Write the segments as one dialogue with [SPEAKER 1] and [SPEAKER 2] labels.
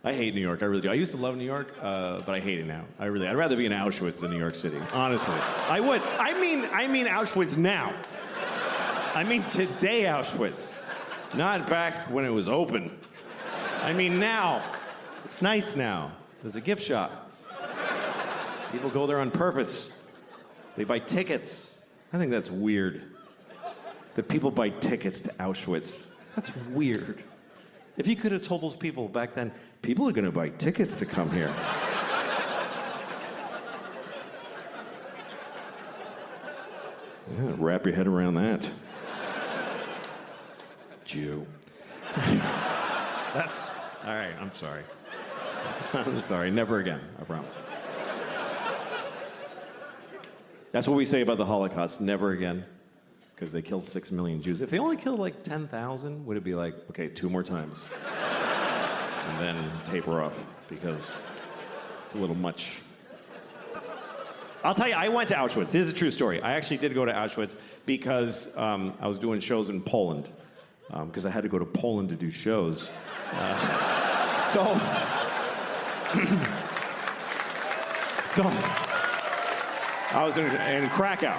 [SPEAKER 1] I hate New York. I really do. I used to love New York, but I hate it now. I'd rather be in Auschwitz than New York City. Honestly, I would. I mean Auschwitz now. I mean today Auschwitz, not back when it was open. I mean now. It's nice now. There's a gift shop. People go there on purpose. They buy tickets. I think that's weird. That people buy tickets to Auschwitz. That's weird. If you could have told those people back then, people are going to buy tickets to come here. Yeah, wrap your head around that. Jew. That's, all right, I'm sorry. I'm sorry, never again, I promise. That's what we say about the Holocaust, never again. Because they killed 6 million Jews. If they only killed like 10,000, would it be like, okay, 2 more times? And then taper off, because it's a little much. I'll tell you, I went to Auschwitz. This is a true story. I actually did go to Auschwitz because I was doing shows in Poland. Because I had to go to Poland to do shows. So I was in Krakow.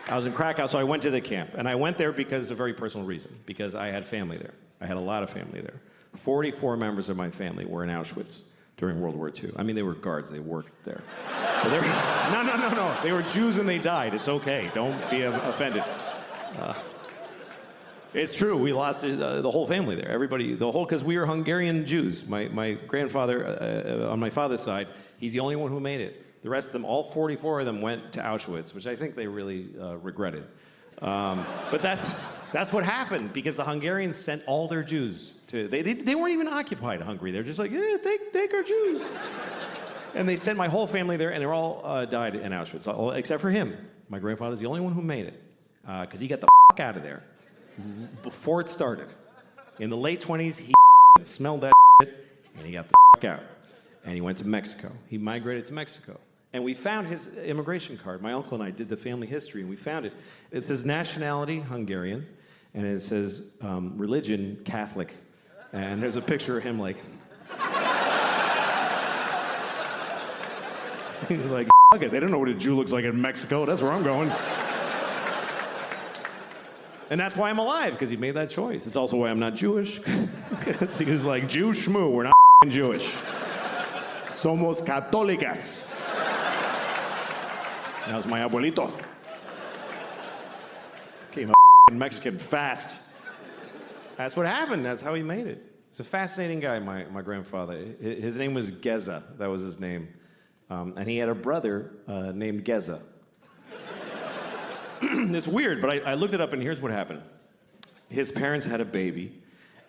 [SPEAKER 1] I was in Krakow, so I went to the camp. And I went there because of a very personal reason, because I had family there. I had a lot of family there. 44 members of my family were in Auschwitz during World War II. I mean, they were guards. They worked there. No. They were Jews and they died. It's okay. Don't be offended. It's true. We lost the whole family there. Everybody, because we were Hungarian Jews. My grandfather, on my father's side, he's the only one who made it. The rest of them, all 44 of them, went to Auschwitz, which I think they really regretted. But that's what happened, because the Hungarians sent all their Jews to. They weren't even occupied Hungary. They're just like, yeah, take our Jews. And they sent my whole family there, and they all died in Auschwitz, except for him. My grandfather's the only one who made it, because he got the out of there before it started. In the late 20s, he smelled that shit, and he got the out. And he went to Mexico. He migrated to Mexico. And we found his immigration card. My uncle and I did the family history, and we found it. It says nationality, Hungarian, and it says religion, Catholic. And there's a picture of him like... He's like, fuck it, they don't know what a Jew looks like in Mexico. That's where I'm going. And that's why I'm alive, because he made that choice. It's also why I'm not Jewish. He was like, Jew schmoo, we're not Jewish. Somos católicas. That was my abuelito. Became a Mexican fast. That's what happened. That's how he made it. He's a fascinating guy, my grandfather. His name was Geza. That was his name. And he had a brother named Geza. It's weird, but I looked it up, and here's what happened. His parents had a baby,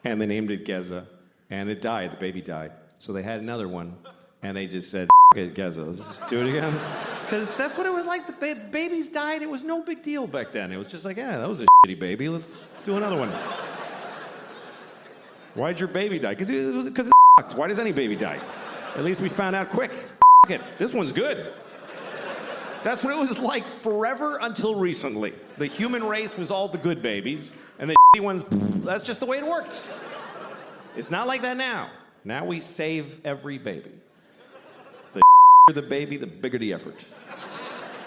[SPEAKER 1] and they named it Geza, and it died. The baby died. So they had another one, and they just said, it, Geza, let's just do it again. Because that's what it was like. The babies died. It was no big deal back then. It was just like, yeah, that was a shitty baby. Let's do another one. Why'd your baby die? Because it sucked. Why does any baby die? At least we found out quick. It. This one's good. That's what it was like forever until recently. The human race was all the good babies, and the shitty ones, that's just the way it worked. It's not like that now. Now we save every baby. The baby, the bigger the effort.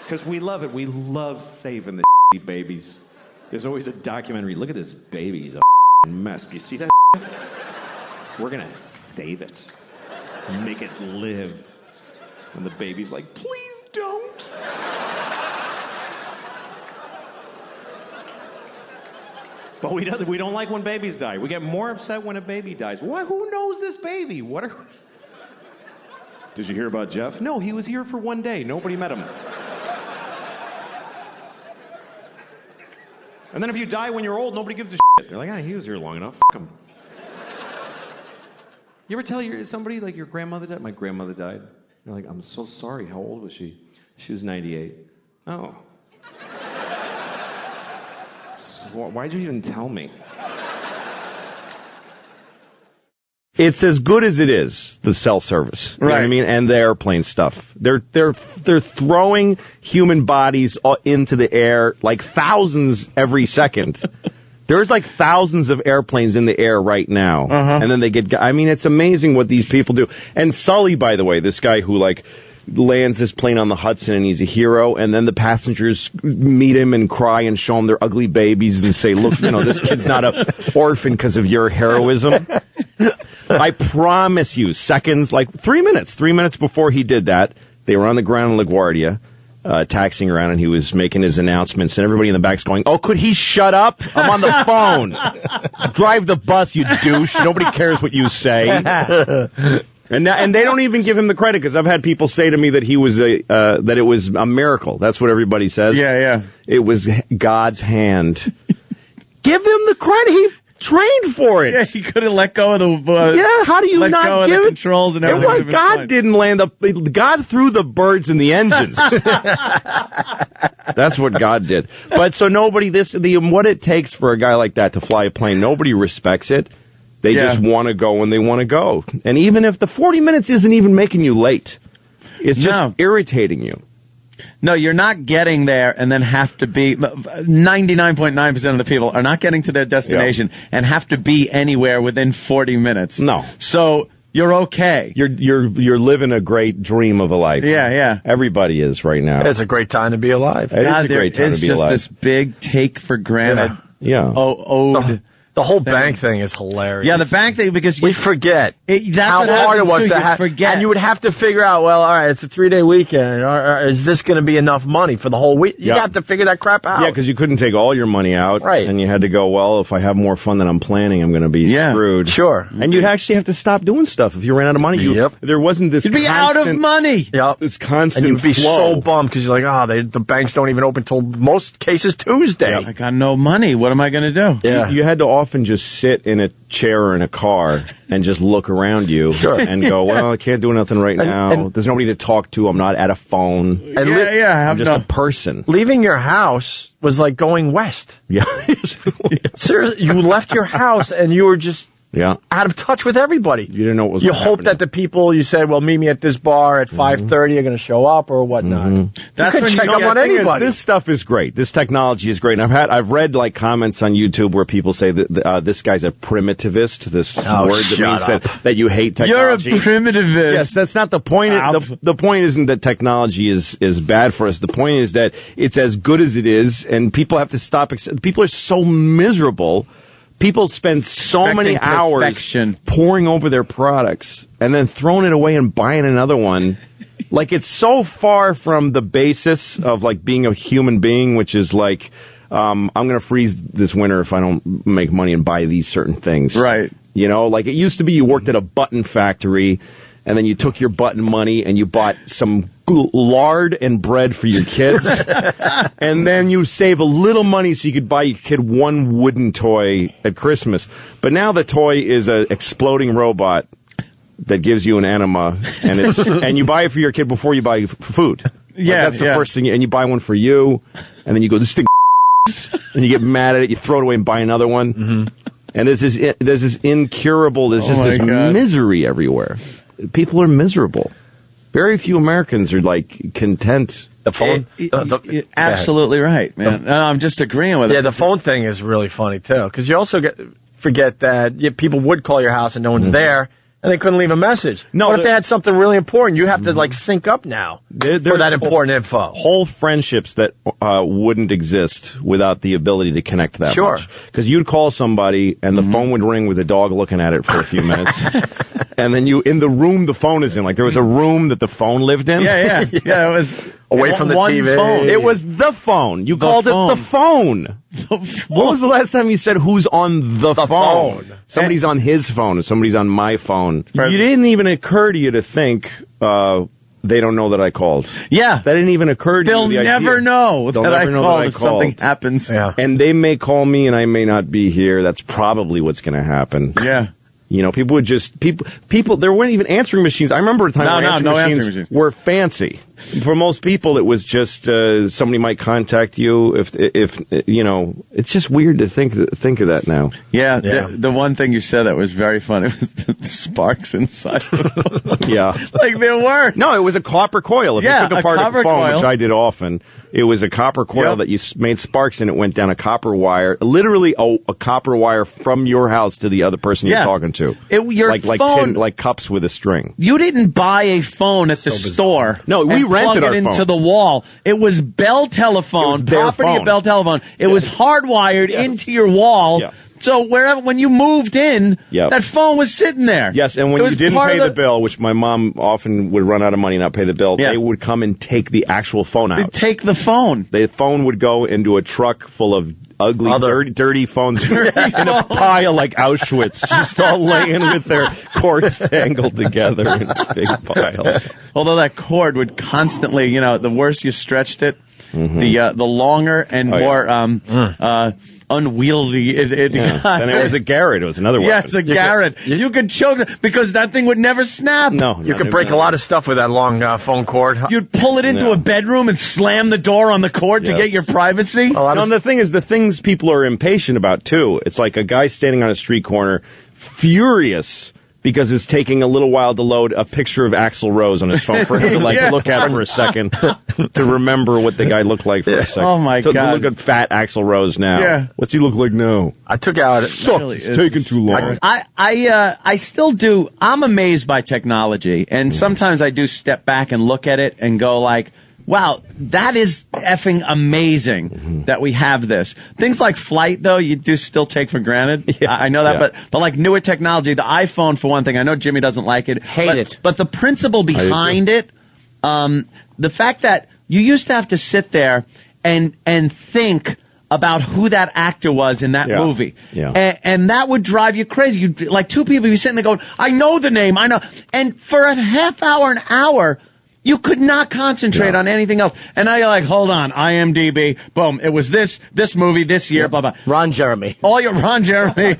[SPEAKER 1] Because we love it. We love saving the shitty babies. There's always a documentary. Look at this baby. He's a mess. Do you see that? We're going to save it. Make it live. And the baby's like, please don't. But we don't like when babies die. We get more upset when a baby dies. Why? Who knows this baby? Did you hear about Jeff? No, he was here for 1 day. Nobody met him. And then if you die when you're old, nobody gives a shit. They're like, he was here long enough. Fuck him. You ever tell somebody, like, your grandmother died? My grandmother died. You're like, I'm so sorry. How old was she? She was 98. Oh. So why'd you even tell me?
[SPEAKER 2] It's as good as it is, the cell service. You know what I mean? And the airplane stuff. They're throwing human bodies into the air like thousands every second. There's like thousands of airplanes in the air right now. And then they get, I mean, it's amazing what these people do. And Sully, by the way, this guy who like lands this plane on the Hudson and he's a hero, and then the passengers meet him and cry and show him their ugly babies and say, look, this kid's not an orphan because of your heroism. I promise you, seconds, like 3 minutes before he did that, they were on the ground in LaGuardia, taxiing around, and he was making his announcements, and everybody in the back's going, oh, could he shut up? I'm on the phone. Drive the bus, you douche. Nobody cares what you say. And they don't even give him the credit, because I've had people say to me that he was that it was a miracle. That's what everybody says.
[SPEAKER 3] Yeah.
[SPEAKER 2] It was God's hand. Give him the credit. He trained for it.
[SPEAKER 3] Yeah, he could have let go of the.
[SPEAKER 2] How do you
[SPEAKER 3] let
[SPEAKER 2] not
[SPEAKER 3] go
[SPEAKER 2] give
[SPEAKER 3] of the
[SPEAKER 2] it?
[SPEAKER 3] controls and everything?
[SPEAKER 2] It was, God didn't land up. God threw the birds in the engines. That's what God did. But so nobody. What it takes for a guy like that to fly a plane, nobody respects it. They just want to go when they want to go. And even if the 40 minutes isn't even making you late, it's just irritating you.
[SPEAKER 3] No, you're not getting there and then have to be 99.9% of the people are not getting to their destination and have to be anywhere within 40 minutes.
[SPEAKER 2] No.
[SPEAKER 3] So you're okay.
[SPEAKER 2] You're living a great dream of a life.
[SPEAKER 3] Yeah.
[SPEAKER 2] Everybody is right now.
[SPEAKER 4] It's a great time to be alive.
[SPEAKER 2] It is a great time to be alive.
[SPEAKER 3] It's just this big take for granted.
[SPEAKER 2] Yeah.
[SPEAKER 4] The whole bank thing is hilarious.
[SPEAKER 3] Yeah, the bank thing, because
[SPEAKER 4] we forget
[SPEAKER 3] that's
[SPEAKER 4] how hard it was to have.
[SPEAKER 3] Forget.
[SPEAKER 4] And you would have to figure out, well, all right, it's a 3-day weekend. Or is this going to be enough money for the whole week? You have to figure that crap out.
[SPEAKER 2] Yeah, because you couldn't take all your money out.
[SPEAKER 4] Right.
[SPEAKER 2] And you had to go, well, if I have more fun than I'm planning, I'm going to be screwed.
[SPEAKER 4] Sure.
[SPEAKER 2] And you'd actually have to stop doing stuff if you ran out of money. There wasn't this
[SPEAKER 3] You'd be out of money.
[SPEAKER 4] Yep.
[SPEAKER 2] This constant
[SPEAKER 4] and you'd be
[SPEAKER 2] flow.
[SPEAKER 4] so bummed because you're like, the banks don't even open till most cases Tuesday.
[SPEAKER 3] I got no money. What am I going to do?
[SPEAKER 4] Yeah.
[SPEAKER 2] You had to often just sit in a chair or in a car and just look around you and go, well, I can't do nothing right now.
[SPEAKER 4] And
[SPEAKER 2] there's nobody to talk to. I'm not at a phone.
[SPEAKER 4] And
[SPEAKER 2] I'm just a person.
[SPEAKER 4] Leaving your house was like going west.
[SPEAKER 2] Yeah.
[SPEAKER 4] Seriously, you left your house and you were just out of touch with everybody.
[SPEAKER 2] You didn't know what was
[SPEAKER 4] You
[SPEAKER 2] happening.
[SPEAKER 4] hope that the people you said, well, meet me at this bar at 5:30 are going to show up or whatnot.
[SPEAKER 3] That's
[SPEAKER 4] you
[SPEAKER 3] when
[SPEAKER 4] check
[SPEAKER 3] you
[SPEAKER 4] up on anybody.
[SPEAKER 2] This stuff is great. This technology is great. And I've read like comments on YouTube where people say that this guy's a primitivist. This word that means that you hate technology.
[SPEAKER 3] You're a primitivist.
[SPEAKER 2] Yes, that's not the point. The point isn't that technology is bad for us. The point is that it's as good as it is, and people have to stop. People are so miserable. People spend so many hours poring over their products and then throwing it away and buying another one. Like, it's so far from the basis of, like, being a human being, which is like, I'm going to freeze this winter if I don't make money and buy these certain things.
[SPEAKER 3] Right.
[SPEAKER 2] Like it used to be you worked at a button factory and then you took your button money and you bought some lard and bread for your kids, and then you save a little money so you could buy your kid one wooden toy at Christmas. But now the toy is an exploding robot that gives you an enema, and and you buy it for your kid before you buy food. That's the first thing, and you buy one for you, and then you go, this thing, and you get mad at it, you throw it away and buy another one. Mm-hmm. And there's this incurable, this misery everywhere. People are miserable. Very few Americans are, like, content.
[SPEAKER 4] The phone?
[SPEAKER 3] Absolutely right, man. No, I'm just agreeing with it.
[SPEAKER 4] Yeah, the phone thing is really funny, too. Because you also forget that people would call your house and no one's there, and they couldn't leave a message. No, what if they had something really important? You have to, like, sync up now for that important info.
[SPEAKER 2] Whole friendships that wouldn't exist without the ability to connect that much. Because you'd call somebody, and the phone would ring with a dog looking at it for a few minutes. And then in the room the phone is in, like there was a room that the phone lived in.
[SPEAKER 3] Yeah, it was
[SPEAKER 4] away from the TV.
[SPEAKER 3] Phone.
[SPEAKER 2] It was the phone. You called it the phone. What was the last time you said who's on the phone? Somebody's on his phone, or somebody's on my phone. Right. You didn't even occur to you to think they don't know that I called.
[SPEAKER 3] Yeah.
[SPEAKER 2] That didn't even occur to you.
[SPEAKER 3] They'll never know that I called if something happens.
[SPEAKER 4] Yeah.
[SPEAKER 2] And they may call me and I may not be here. That's probably what's going to happen.
[SPEAKER 3] Yeah.
[SPEAKER 2] You know, people would just people. There weren't even answering machines. I remember a time when answering machines were fancy. For most people, it was just somebody might contact you if you know. It's just weird to think of that now.
[SPEAKER 3] Yeah. The one thing you said that was very funny was the sparks inside.
[SPEAKER 2] Yeah,
[SPEAKER 3] like there were.
[SPEAKER 2] No, it was a copper coil. If you took apart a phone, coil. Which I did often, it was a copper coil that you made sparks and it went down a copper wire, literally a copper wire from your house to the other person you're talking to.
[SPEAKER 3] Your phone,
[SPEAKER 2] like cups with a string.
[SPEAKER 3] You didn't buy a phone at the store.
[SPEAKER 2] No, we rented our phone.
[SPEAKER 3] Into the wall. It was Bell Telephone, property of Bell Telephone. It was hardwired into your wall. Yeah. So when you moved in, that phone was sitting there.
[SPEAKER 2] Yes, and when you didn't pay the bill, which my mom often would run out of money and not pay the bill, they would come and take the actual phone out.
[SPEAKER 3] They'd take the phone.
[SPEAKER 2] The phone would go into a truck full of ugly, dirty phones in a pile like Auschwitz, just all laying with their cords tangled together in a big pile.
[SPEAKER 3] Although that cord would constantly, the worse you stretched it, the longer and more unwieldy it got.
[SPEAKER 2] And it was a Garrett. It was another one.
[SPEAKER 3] Yeah, it's a Garrett. You could choke it because that thing would never snap.
[SPEAKER 2] No.
[SPEAKER 4] You could break a lot of stuff with that long phone cord.
[SPEAKER 3] You'd pull it into a bedroom and slam the door on the cord to get your privacy.
[SPEAKER 2] And the thing is, the things people are impatient about, too. It's like a guy standing on a street corner, furious because it's taking a little while to load a picture of Axl Rose on his phone for him to look at for a second to remember what the guy looked like for a second.
[SPEAKER 3] Oh my God!
[SPEAKER 2] Look at fat Axl Rose now.
[SPEAKER 3] Yeah.
[SPEAKER 2] What's he look like now?
[SPEAKER 4] I took out.
[SPEAKER 2] It's taking too long.
[SPEAKER 3] I still do. I'm amazed by technology, and sometimes I do step back and look at it and go like, wow, that is effing amazing that we have this. Things like flight, though, you do still take for granted. Yeah. I know that, but like newer technology, the iPhone, for one thing, I know Jimmy doesn't like it.
[SPEAKER 4] Hate it.
[SPEAKER 3] But the principle behind it, the fact that you used to have to sit there and think about who that actor was in that movie.
[SPEAKER 2] Yeah.
[SPEAKER 3] And that would drive you crazy. You'd like two people, you'd be sitting there going, I know the name, I know. And for a half hour, an hour, you could not concentrate on anything else. And now you're like, hold on, IMDb, boom, it was this movie, this year, blah, blah.
[SPEAKER 4] Ron Jeremy.
[SPEAKER 3] All your Ron Jeremy.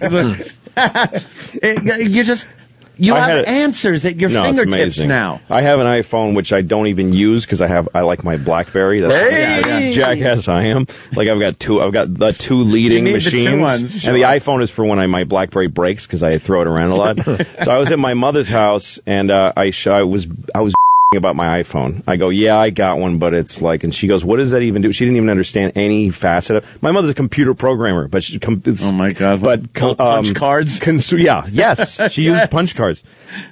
[SPEAKER 3] You have answers at your fingertips now.
[SPEAKER 2] I have an iPhone, which I don't even use because I like my BlackBerry. That's jackass I am. Like I've got the two leading machines. And the iPhone is for when my BlackBerry breaks because I throw it around a lot. So I was at my mother's house and I was about my iPhone. I go, yeah, I got one, but it's like, and she goes, what does that even do? She didn't even understand any facet of it. My mother's a computer programmer, but
[SPEAKER 3] oh my God.
[SPEAKER 2] But
[SPEAKER 3] punch cards?
[SPEAKER 2] Yes, she used punch cards.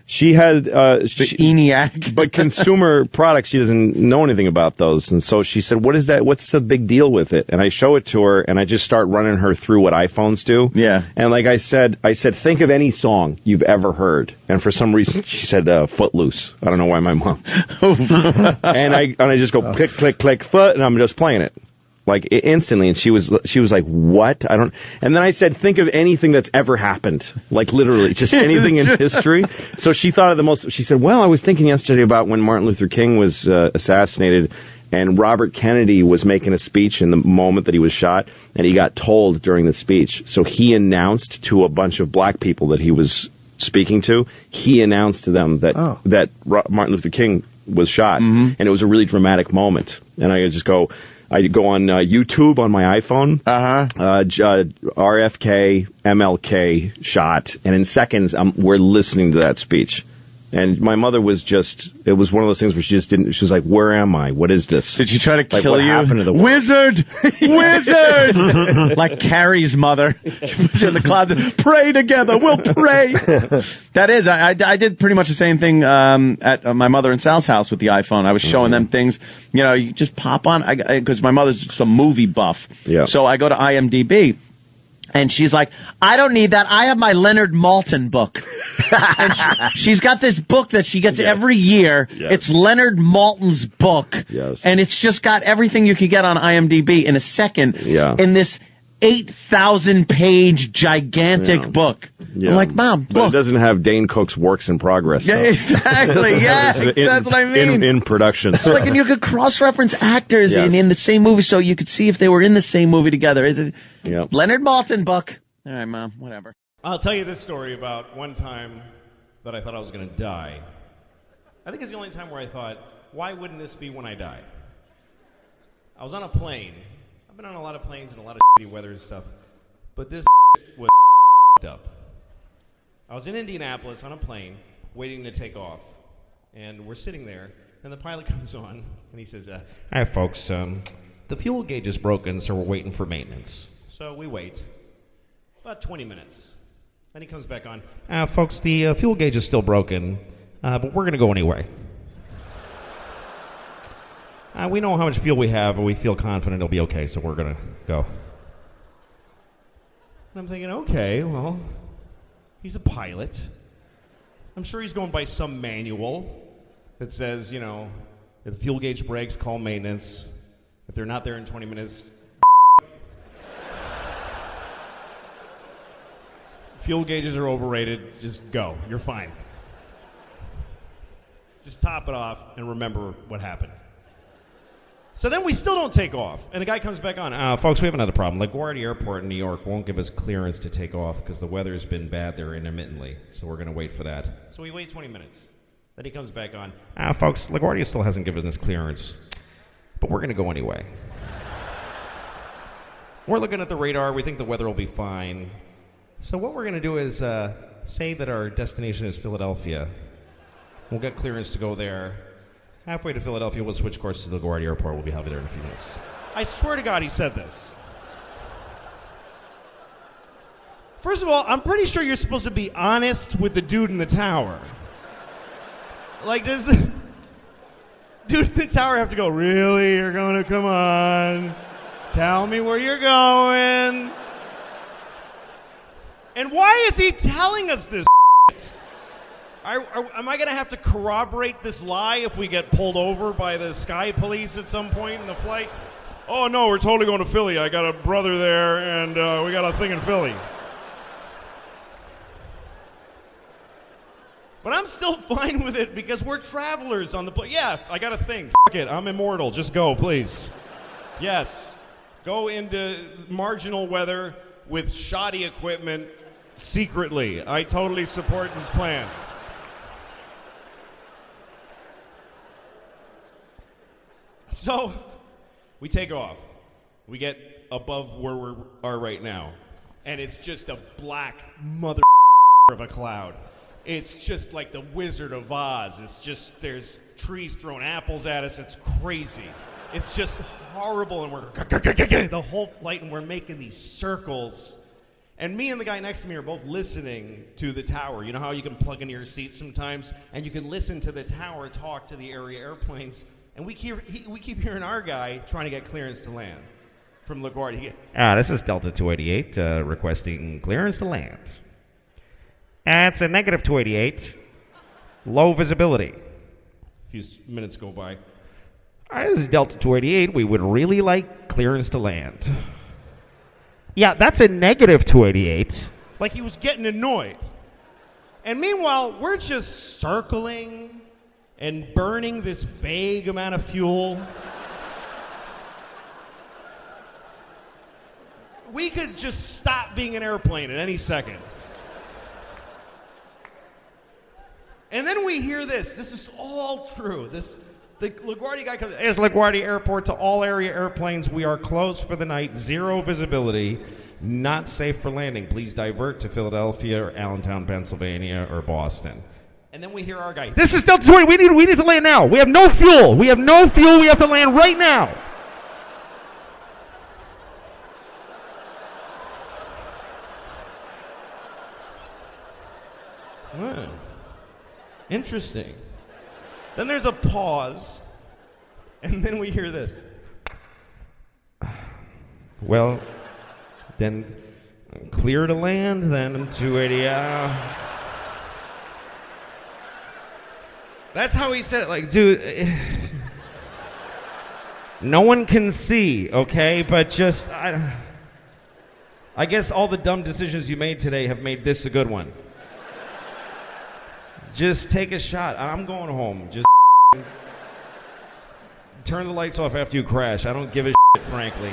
[SPEAKER 2] She had
[SPEAKER 3] ENIAC.
[SPEAKER 2] But consumer products, she doesn't know anything about those. And so she said, what is that? What's the big deal with it? And I show it to her, and I just start running her through what iPhones do.
[SPEAKER 3] Yeah.
[SPEAKER 2] And like I said, think of any song you've ever heard. And for some reason, she said Footloose. I don't know why my mom. And I just go click, click, click, foot, and I'm just playing it. Like instantly, and she was like, "What? I don't." And then I said, "Think of anything that's ever happened, like literally, just anything in history." So she thought of the most. She said, "Well, I was thinking yesterday about when Martin Luther King was assassinated, and Robert Kennedy was making a speech in the moment that he was shot, and he got told during the speech. So he announced to a bunch of black people that he was speaking to. He announced to them that Martin Luther King was shot, and it was a really dramatic moment. And I just go." I go on YouTube on my iPhone, RFK, MLK shot, and in seconds we're listening to that speech. And my mother was it was one of those things where she was like, where am I? What is this?
[SPEAKER 3] Did she try to kill
[SPEAKER 2] what
[SPEAKER 3] you?
[SPEAKER 2] Happened to the
[SPEAKER 3] Wizard! Wizard! Like Carrie's mother. She put you in the closet. Pray together. We'll pray. That is, I did pretty much the same thing at my mother and Sal's house with the iPhone. I was showing them things. You just pop on, because my mother's just a movie buff.
[SPEAKER 2] Yeah.
[SPEAKER 3] So I go to IMDb. And she's like, I don't need that. I have my Leonard Maltin book. And she's got this book that she gets every year. Yes. It's Leonard Maltin's book.
[SPEAKER 2] Yes.
[SPEAKER 3] And it's just got everything you could get on IMDb in a second.
[SPEAKER 2] Yeah.
[SPEAKER 3] In this 8,000-page gigantic book.
[SPEAKER 2] Yeah.
[SPEAKER 3] I'm like, Mom,
[SPEAKER 2] but it doesn't have Dane Cook's works in progress.
[SPEAKER 3] Yeah, exactly. Yeah, that's what I mean.
[SPEAKER 2] In production.
[SPEAKER 3] Like, and you could cross-reference actors in the same movie, so you could see if they were in the same movie together. Leonard Maltin book. All right, Mom, whatever.
[SPEAKER 1] I'll tell you this story about one time that I thought I was going to die. I think it's the only time where I thought, why wouldn't this be when I die? I was on a plane. I've been on a lot of planes and a lot of shitty weather and stuff, but this was up. I was in Indianapolis on a plane waiting to take off, and we're sitting there, and the pilot comes on, and he says, "Hi, folks. The fuel gauge is broken, so we're waiting for maintenance." So we wait about 20 minutes. Then he comes back on, "Folks, the fuel gauge is still broken, but we're going to go anyway. We know how much fuel we have, and we feel confident it'll be okay, so we're going to go." And I'm thinking, okay, well, he's a pilot. I'm sure he's going by some manual that says, you know, if the fuel gauge breaks, call maintenance. If they're not there in 20 minutes, fuel gauges are overrated, just go. You're fine. Just top it off and remember what happened. So then we still don't take off. And a guy comes back on. "Folks, we have another problem. LaGuardia Airport in New York won't give us clearance to take off because the weather's been bad there intermittently. So we're going to wait for that." So we wait 20 minutes. Then he comes back on. "Folks, LaGuardia still hasn't given us clearance, but we're going to go anyway. We're looking at the radar. We think the weather will be fine. So what we're going to do is say that our destination is Philadelphia. We'll get clearance to go there. Halfway to Philadelphia, we'll switch course to LaGuardia Airport. We'll be there in a few minutes." I swear to God he said this. First of all, I'm pretty sure you're supposed to be honest with the dude in the tower. Like, does the dude in the tower have to go, "Really? You're going to come on? Tell me where you're going." And why is he telling us this? Am I going to have to corroborate this lie if we get pulled over by the sky police at some point in the flight? "Oh, no, we're totally going to Philly. I got a brother there, and we got a thing in Philly." But I'm still fine with it because we're travelers on the plane. Yeah, I got a thing. F*** it. I'm immortal. Just go, please. Yes. Go into marginal weather with shoddy equipment secretly. I totally support this plan. So, we take off. We get above where we are right now. And it's just a black mother of a cloud. It's just like the Wizard of Oz. It's just, there's trees throwing apples at us. It's crazy. It's just horrible. And we're the whole flight, and we're making these circles. And me and the guy next to me are both listening to the tower. You know how you can plug into your seat sometimes? And you can listen to the tower talk to the area airplanes. And we keep hearing our guy trying to get clearance to land from LaGuardia. This is Delta 288 requesting clearance to land. It's a negative 288. Low visibility. A few minutes go by. This is Delta 288. We would really like clearance to land. Yeah, that's a negative 288. Like he was getting annoyed. And meanwhile, we're just circling and burning this vague amount of fuel. We could just stop being an airplane at any second. And then we hear this. This is all true. The LaGuardia guy comes. "It's LaGuardia Airport to all area airplanes. We are closed for the night. Zero visibility. Not safe for landing. Please divert to Philadelphia or Allentown, Pennsylvania, or Boston." And then we hear our guy. "This is Delta 20. We need to land now. We have no fuel. We have to land right now." Interesting. Then there's a pause, and then we hear this. "Well, then clear to land, then 280. That's how he said it. Like, dude, no one can see, okay? But just, I guess all the dumb decisions you made today have made this a good one. Just take a shot. I'm going home. Just turn the lights off after you crash. I don't give a shit, frankly.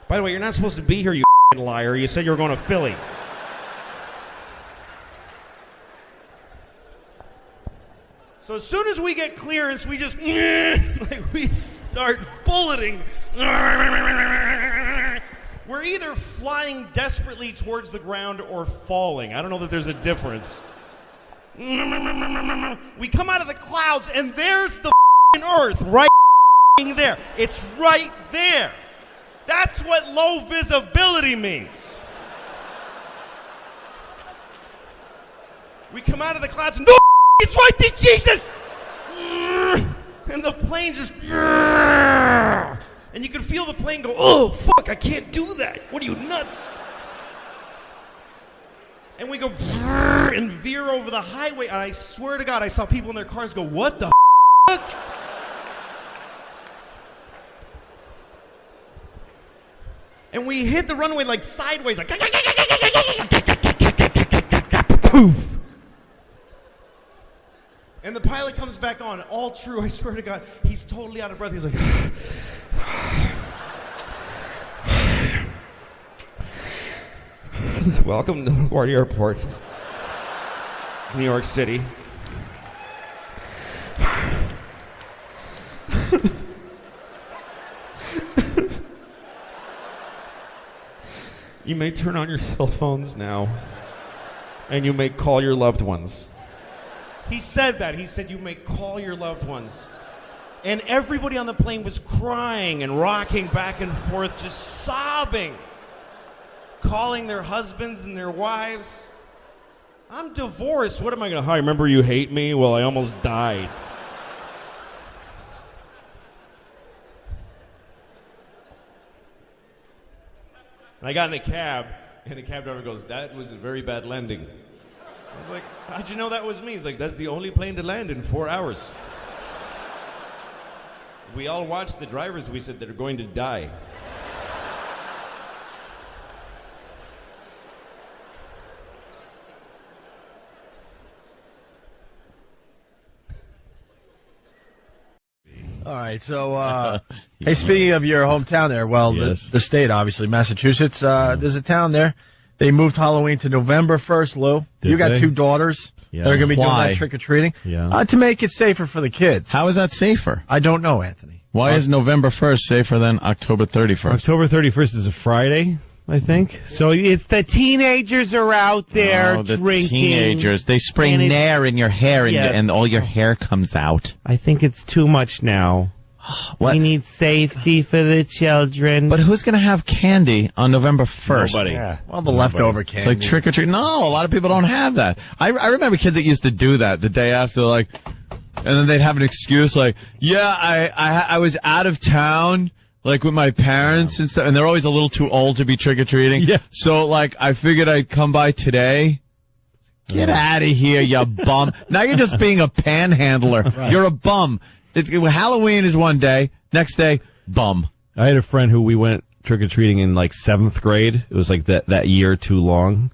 [SPEAKER 1] By the way, you're not supposed to be here, you liar. You said you were going to Philly. So as soon as we get clearance, we just like we start bulleting. We're either flying desperately towards the ground or falling. I don't know that there's a difference. We come out of the clouds, and there's the Earth right there. It's right there. That's what low visibility means. We come out of the clouds, and no, it's right there, Jesus! And the plane just... And you can feel the plane go, oh, fuck, I can't do that. What are you, nuts? And we go and veer over the highway, and I swear to God, I saw people in their cars go, what the fuck? And we hit the runway like sideways, like poof. And the pilot comes back on, all true, I swear to God. He's totally out of breath. He's like, welcome to LaGuardia Airport, New York City. You may turn on your cell phones now, and you may call your loved ones. He said that. He said, you may call your loved ones. And everybody on the plane was crying and rocking back and forth, just sobbing, calling their husbands and their wives. I'm divorced. What am I going to... Hi, remember you hate me? Well, I almost died. And I got in a cab, and the cab driver goes, that was a very bad landing. I was like, how'd you know that was me? He's like, that's the only plane to land in 4 hours. We all watched the drivers. We said they're going to die.
[SPEAKER 4] All right, so, hey, speaking of your hometown there, well,
[SPEAKER 5] Yes.
[SPEAKER 4] the state, obviously, Massachusetts, there's a town there. They moved Halloween to November 1st, Lou.
[SPEAKER 5] Did
[SPEAKER 4] you got
[SPEAKER 5] they?
[SPEAKER 4] 2 daughters.
[SPEAKER 5] Yeah.
[SPEAKER 4] They're going to be doing
[SPEAKER 5] Why?
[SPEAKER 4] that trick-or-treating.
[SPEAKER 5] Yeah.
[SPEAKER 4] To make it safer for the kids.
[SPEAKER 5] How is that safer?
[SPEAKER 4] I don't know, Anthony.
[SPEAKER 5] Why is November 1st safer than October 31st?
[SPEAKER 6] October 31st is a Friday, I think. So it's the teenagers are out there
[SPEAKER 5] the
[SPEAKER 6] drinking.
[SPEAKER 5] teenagers. They spray
[SPEAKER 6] And
[SPEAKER 5] Nair in your hair and,
[SPEAKER 6] Yeah.
[SPEAKER 5] and all your hair comes out.
[SPEAKER 6] I think it's too much now.
[SPEAKER 5] What?
[SPEAKER 6] We need safety for the children.
[SPEAKER 5] But who's going to have candy on November 1st?
[SPEAKER 6] Nobody.
[SPEAKER 5] Yeah.
[SPEAKER 4] Well, the leftover
[SPEAKER 5] It's
[SPEAKER 4] candy.
[SPEAKER 5] like trick or treat. No, a lot of people don't have that. I remember kids that used to do that the day after, like, and then they'd have an excuse like, yeah, I was out of town, like with my parents and stuff, and they're always a little too old to be trick or treating.
[SPEAKER 6] Yeah.
[SPEAKER 5] So like, I figured I'd come by today. Get out of here, you bum. Now you're just being a panhandler. Right. You're a bum. Halloween is one day, next day, bum.
[SPEAKER 6] I had a friend who we went trick-or-treating in like 7th grade. It was like that year too long.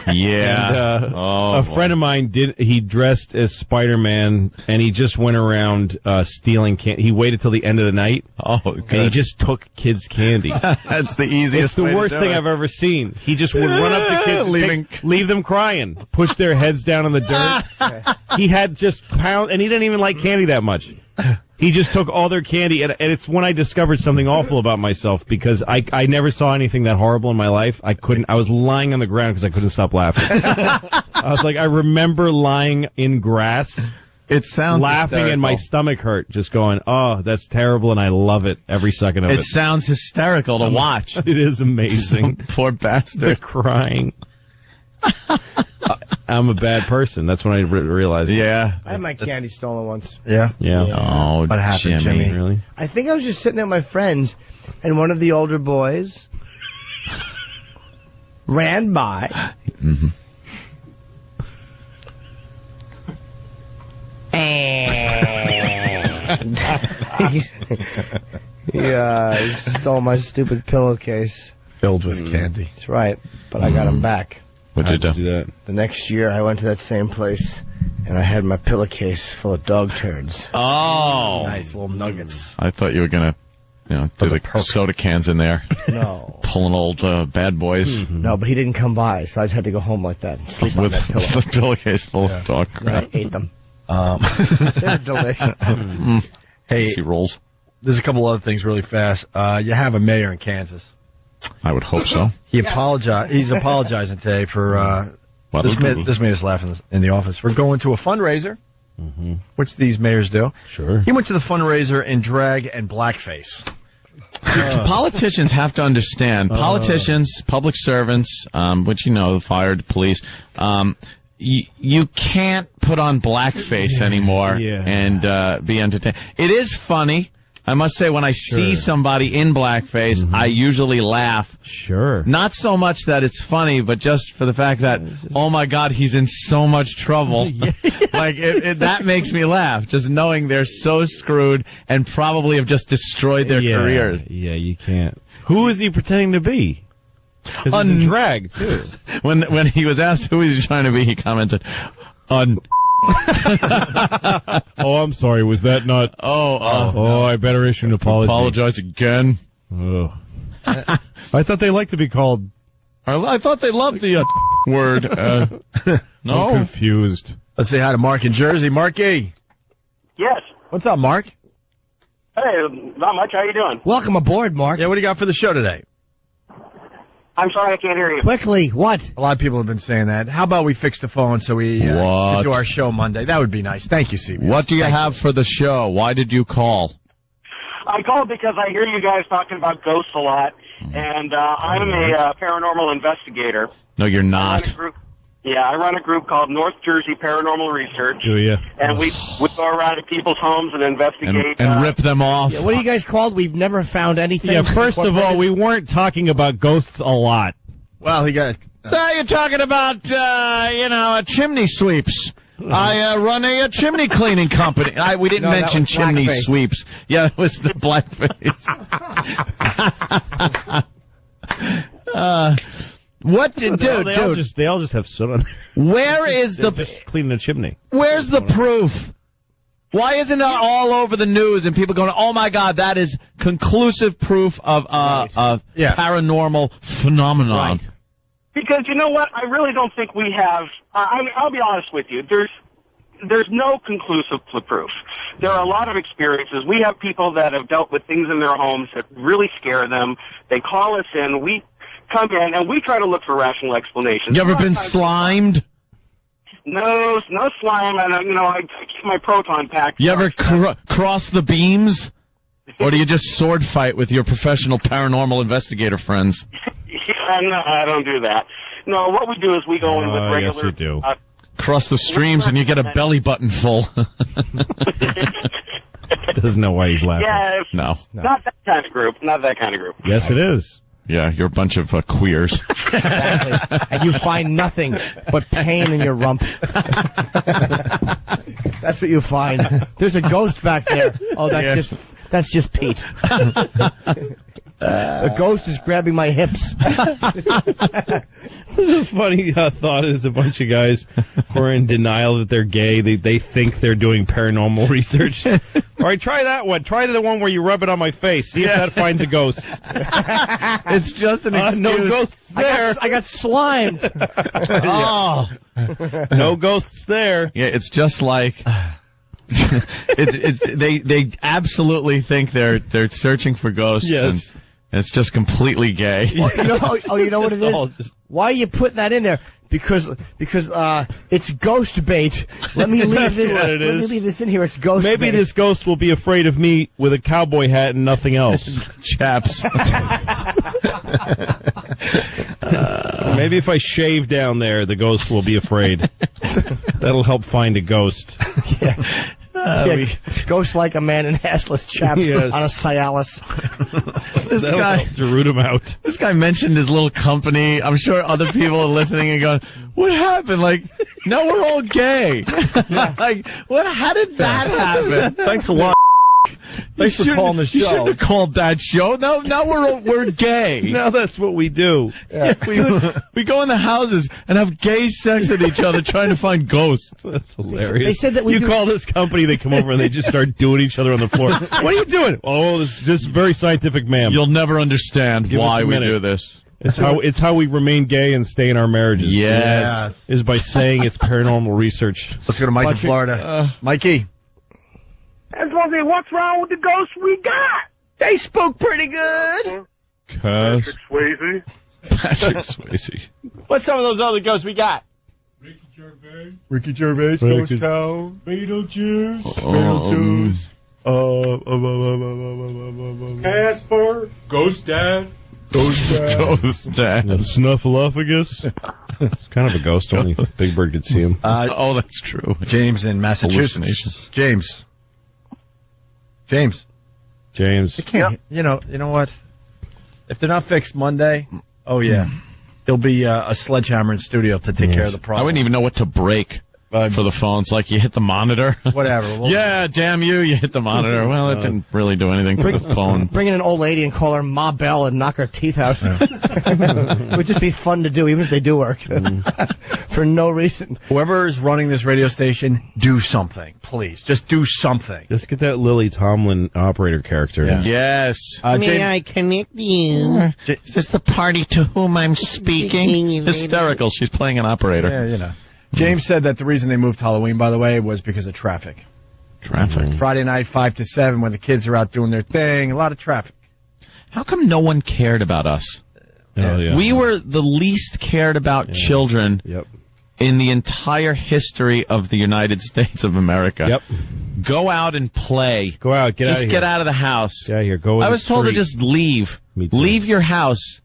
[SPEAKER 5] Yeah.
[SPEAKER 6] And, a friend of mine he dressed as Spider-Man, and he just went around stealing candy. He waited till the end of the night.
[SPEAKER 5] Oh, good.
[SPEAKER 6] And he just took kids' candy.
[SPEAKER 5] That's the easiest
[SPEAKER 6] It's the
[SPEAKER 5] way to
[SPEAKER 6] worst
[SPEAKER 5] do
[SPEAKER 6] thing
[SPEAKER 5] it.
[SPEAKER 6] I've ever seen. He just would run up to kids, leave them crying, push their heads down in the dirt. He had just pound, and he didn't even like candy that much. He just took all their candy, and it's when I discovered something awful about myself, because I never saw anything that horrible in my life. I was lying on the ground because I couldn't stop laughing. I was like, I remember lying in grass,
[SPEAKER 5] It sounds
[SPEAKER 6] laughing, and my stomach hurt, just going, oh, that's terrible, and I love it every second of it.
[SPEAKER 5] It sounds hysterical to watch.
[SPEAKER 6] It is amazing.
[SPEAKER 5] Poor
[SPEAKER 6] They're
[SPEAKER 5] bastard.
[SPEAKER 6] crying. I'm a bad person. That's when I realized.
[SPEAKER 5] Yeah.
[SPEAKER 7] I had my candy stolen once.
[SPEAKER 4] Yeah.
[SPEAKER 6] Yeah.
[SPEAKER 5] Oh,
[SPEAKER 4] What happened, Jimmy?
[SPEAKER 6] Really?
[SPEAKER 7] I think I was just sitting at my friend's, and one of the older boys ran by.
[SPEAKER 5] Mm-hmm.
[SPEAKER 7] And he stole my stupid pillowcase.
[SPEAKER 4] Filled with candy.
[SPEAKER 7] That's right, but I got him back.
[SPEAKER 5] What'd you do?
[SPEAKER 6] that?
[SPEAKER 7] The next year, I went to that same place, and I had my pillowcase full of dog turds.
[SPEAKER 5] Oh.
[SPEAKER 7] Nice little nuggets.
[SPEAKER 5] I thought you were going to, do the soda cans in there.
[SPEAKER 7] No.
[SPEAKER 5] Pulling old bad boys.
[SPEAKER 7] No, but he didn't come by, so I just had to go home like that and sleep on
[SPEAKER 5] With
[SPEAKER 7] that pillow.
[SPEAKER 5] the pillowcase full of dog
[SPEAKER 7] Then I
[SPEAKER 5] crap.
[SPEAKER 7] ate them. Delicious.
[SPEAKER 4] Hey,
[SPEAKER 5] He rolls.
[SPEAKER 4] there's a couple other things really fast. You have a mayor in Kansas.
[SPEAKER 5] I would hope so.
[SPEAKER 4] He's apologizing today for this made us laugh in the office for going to a fundraiser, which these mayors do.
[SPEAKER 6] Sure.
[SPEAKER 4] He went to the fundraiser in drag and blackface.
[SPEAKER 3] Politicians have to understand. Politicians, public servants, which the fire, the police, you can't put on blackface anymore and be entertained. It is funny. I must say, when I see somebody in blackface, I usually laugh.
[SPEAKER 6] Sure.
[SPEAKER 3] Not so much that it's funny, but just for the fact that, oh my God, he's in so much trouble. Like, that makes me laugh, just knowing they're so screwed and probably have just destroyed their careers.
[SPEAKER 6] Yeah, you can't. Who is he pretending to be? 'Cause he's in drag, too.
[SPEAKER 3] When he was asked who he's trying to be, he commented,
[SPEAKER 6] Oh, I'm sorry. Was that not? Oh, I better issue an apology.
[SPEAKER 3] apologize again.
[SPEAKER 6] Oh. I thought they liked to be called.
[SPEAKER 3] I thought they loved the word.
[SPEAKER 6] I'm
[SPEAKER 3] No.
[SPEAKER 6] confused.
[SPEAKER 4] Let's say hi to Mark in Jersey. Marky.
[SPEAKER 8] Yes.
[SPEAKER 4] What's up, Mark?
[SPEAKER 8] Hey, not much. How you doing?
[SPEAKER 7] Welcome aboard, Mark.
[SPEAKER 4] Yeah, what do you got for the show today?
[SPEAKER 8] I'm sorry I can't hear you.
[SPEAKER 7] Quickly, what?
[SPEAKER 4] A lot of people have been saying that. How about we fix the phone so we can do our show Monday? That would be nice. Thank you, CB.
[SPEAKER 3] What do you have for the show? Why did you call?
[SPEAKER 8] I called because I hear you guys talking about ghosts a lot, and I'm a paranormal investigator.
[SPEAKER 3] No, you're not.
[SPEAKER 8] I run a group called North Jersey Paranormal Research.
[SPEAKER 6] Do you?
[SPEAKER 8] And we go around to people's homes and investigate.
[SPEAKER 3] And rip them off.
[SPEAKER 7] Yeah, what are you guys called? We've never found anything.
[SPEAKER 6] Yeah, first of all, we weren't talking about ghosts a lot.
[SPEAKER 4] Well, he got...
[SPEAKER 3] So you're talking about, chimney sweeps. I run a chimney cleaning company. We didn't mention chimney sweeps. Yeah, it was the blackface. What did dude?
[SPEAKER 6] They all just have soot on there.
[SPEAKER 3] Where is
[SPEAKER 6] They're just cleaning the chimney?
[SPEAKER 3] Where's the proof? Why isn't it all over the news and people going, oh my God, that is conclusive proof of paranormal phenomenon?
[SPEAKER 7] Right.
[SPEAKER 8] Because you know what? I really don't think we have. I mean, I'll be honest with you. There's no conclusive proof. There are a lot of experiences. We have people that have dealt with things in their homes that really scare them. They call us in. We come in and we try to look for rational explanations.
[SPEAKER 3] You ever been slimed?
[SPEAKER 8] No slime. And I keep my proton pack.
[SPEAKER 3] You ever cross the beams? Or do you just sword fight with your professional paranormal investigator friends?
[SPEAKER 8] No, I don't do that. No, what we do is we go in with regular...
[SPEAKER 6] Yes, you do.
[SPEAKER 3] Cross the streams and you get a belly button full.
[SPEAKER 6] Doesn't know why he's laughing.
[SPEAKER 8] Yeah,
[SPEAKER 3] No.
[SPEAKER 8] Not that kind of group. Not that kind of group.
[SPEAKER 6] Yes, it is.
[SPEAKER 3] Yeah, you're a bunch of queers.
[SPEAKER 7] Exactly. And you find nothing but pain in your rump. That's what you find. There's a ghost back there. Oh, that's just Pete. The ghost is grabbing my hips.
[SPEAKER 6] The funny thought is a bunch of guys who are in denial that they're gay. They think they're doing paranormal research. All right, try that one. Try the one where you rub it on my face. See if that finds a ghost.
[SPEAKER 3] It's just an excuse.
[SPEAKER 6] No ghosts there.
[SPEAKER 7] I got slimed.
[SPEAKER 3] Oh.
[SPEAKER 6] No ghosts there.
[SPEAKER 3] Yeah, it's just like... they absolutely think they're searching for ghosts.
[SPEAKER 6] Yes.
[SPEAKER 3] And it's just completely gay.
[SPEAKER 7] You know what it is? Why are you putting that in there? Because it's ghost bait. Let me leave this.
[SPEAKER 6] What it
[SPEAKER 7] Let me
[SPEAKER 6] is.
[SPEAKER 7] leave this in here. It's ghost.
[SPEAKER 6] Maybe
[SPEAKER 7] bait.
[SPEAKER 6] this ghost will be afraid of me with a cowboy hat and nothing else.
[SPEAKER 3] Chaps.
[SPEAKER 6] Maybe if I shave down there, the ghost will be afraid. That'll help find a ghost.
[SPEAKER 7] Ghost like a man in assless chaps
[SPEAKER 6] Yes.
[SPEAKER 7] on a Cialis.
[SPEAKER 6] That'll help to root him out.
[SPEAKER 3] This guy mentioned his little company. I'm sure other people are listening and going, what happened? Like, no, we're all gay. Like, how did that happen?
[SPEAKER 6] Thanks a lot. Thanks for calling the
[SPEAKER 3] You
[SPEAKER 6] show.
[SPEAKER 3] shouldn't have called that show. No, now we're gay.
[SPEAKER 6] Now that's what we do.
[SPEAKER 3] Yeah, we go in the houses and have gay sex with each other trying to find ghosts.
[SPEAKER 6] That's hilarious.
[SPEAKER 7] They said that
[SPEAKER 6] you call this company, they come over and they just start doing each other on the floor. What are you doing? Oh, this very scientific, ma'am.
[SPEAKER 3] You'll never understand
[SPEAKER 6] Give us
[SPEAKER 3] why
[SPEAKER 6] a
[SPEAKER 3] we
[SPEAKER 6] minute.
[SPEAKER 3] do this.
[SPEAKER 6] It's how we remain gay and stay in our marriages.
[SPEAKER 5] Yes.
[SPEAKER 6] Is by saying it's paranormal research.
[SPEAKER 4] Let's go to Mike in Florida. Mikey.
[SPEAKER 8] That's what I say, what's wrong with the ghosts we got?
[SPEAKER 7] They spoke pretty good.
[SPEAKER 6] Patrick
[SPEAKER 8] Swayze.
[SPEAKER 6] Swayze.
[SPEAKER 7] What's some of those other ghosts we got?
[SPEAKER 6] Ricky Gervais, Ghost Town, Beetlejuice, Casper, Ghost Dad.
[SPEAKER 5] Ghost Dad.
[SPEAKER 6] Snuffleupagus. It's kind of a ghost, only Big Bird could see him.
[SPEAKER 5] Oh, that's true.
[SPEAKER 4] James in Massachusetts. James.
[SPEAKER 6] James.
[SPEAKER 4] You can't. You know what? If they're not fixed Monday, oh yeah, there'll be a sledgehammer in studio to take care of the problem.
[SPEAKER 5] I wouldn't even know what to break for the phones. Like you hit the monitor.
[SPEAKER 4] Whatever. Well,
[SPEAKER 5] yeah, damn you hit the monitor. Well, it didn't really do anything for the phone.
[SPEAKER 7] Bring in an old lady and call her Ma Bell and knock her teeth out. It would just be fun to do, even if they do work. For no reason.
[SPEAKER 4] Whoever is running this radio station, do something, please. Just do something.
[SPEAKER 6] Just get that Lily Tomlin operator character.
[SPEAKER 4] Yeah.
[SPEAKER 5] Yes.
[SPEAKER 7] May I connect you?
[SPEAKER 5] Is this the party to whom I'm speaking? Hysterical. She's playing an operator.
[SPEAKER 4] Yeah, you know. James said that the reason they moved Halloween, by the way, was because of traffic.
[SPEAKER 5] Traffic.
[SPEAKER 4] Friday night, 5 to 7, when the kids are out doing their thing, a lot of traffic.
[SPEAKER 5] How come no one cared about us? We were the least cared about children in the entire history of the United States of America.
[SPEAKER 6] Yep.
[SPEAKER 5] Go out and play.
[SPEAKER 6] Go out. Get out of here.
[SPEAKER 5] Just get out of the house.
[SPEAKER 6] Get out of here. Go.
[SPEAKER 5] I was told to just leave.
[SPEAKER 6] Me too.
[SPEAKER 5] Leave your house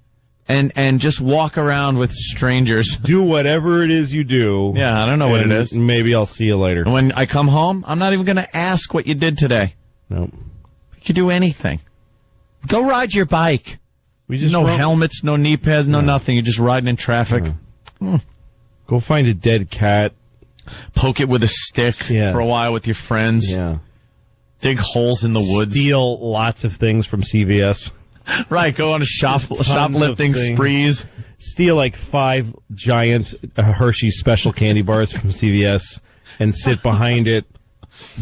[SPEAKER 5] and just walk around with strangers.
[SPEAKER 6] Do whatever it is you do.
[SPEAKER 5] Yeah, I don't know what it is.
[SPEAKER 6] Maybe I'll see you later.
[SPEAKER 5] When I come home, I'm not even going to ask what you did today.
[SPEAKER 6] Nope.
[SPEAKER 5] You could do anything. Go ride your bike. No helmets, no knee pads, no nothing. You're just riding in traffic.
[SPEAKER 6] Go find a dead cat.
[SPEAKER 5] Poke it with a stick for a while with your friends.
[SPEAKER 6] Yeah.
[SPEAKER 5] Dig holes in the woods.
[SPEAKER 6] Steal lots of things from CVS.
[SPEAKER 5] Right, go on a shoplifting sprees.
[SPEAKER 6] Steal like 5 giant Hershey's special candy bars from CVS and sit behind it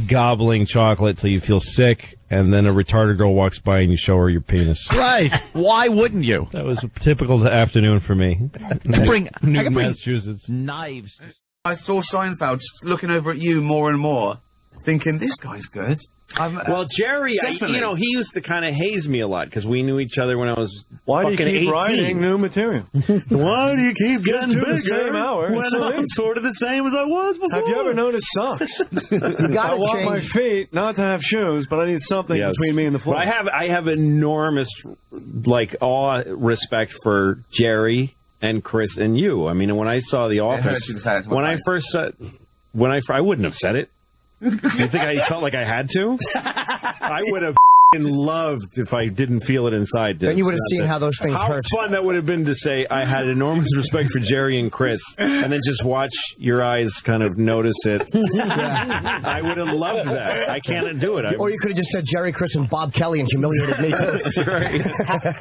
[SPEAKER 6] gobbling chocolate till you feel sick, and then a retarded girl walks by and you show her your penis.
[SPEAKER 5] Right. Why wouldn't you?
[SPEAKER 6] That was a typical afternoon for me.
[SPEAKER 5] I could bring
[SPEAKER 6] Massachusetts.
[SPEAKER 5] Knives.
[SPEAKER 9] I saw Seinfeld looking over at you more and more, thinking, this guy's good.
[SPEAKER 2] Well, Jerry, he used to kind of haze me a lot because we knew each other when I was
[SPEAKER 10] Why do you keep
[SPEAKER 2] 18.
[SPEAKER 10] writing new material?
[SPEAKER 2] Why do you keep getting bigger
[SPEAKER 10] the same hour?
[SPEAKER 2] when I'm sort of the same as I was before?
[SPEAKER 10] Have you ever noticed socks? I want my feet not to have shoes, but I need something between me and the floor.
[SPEAKER 2] But I have enormous awe, respect for Jerry and Chris and you. I mean, when I saw The Office, I wouldn't have said it. You think I felt like I had to? I would have loved if I didn't feel it inside.
[SPEAKER 7] Then you would have seen how those things hurt.
[SPEAKER 2] How fun that would have been to say I had enormous respect for Jerry and Chris, and then just watch your eyes kind of notice it. Yeah. I would have loved that. I can't do it.
[SPEAKER 7] Or you could have just said Jerry, Chris, and Bob Kelly and humiliated me too.
[SPEAKER 2] Right.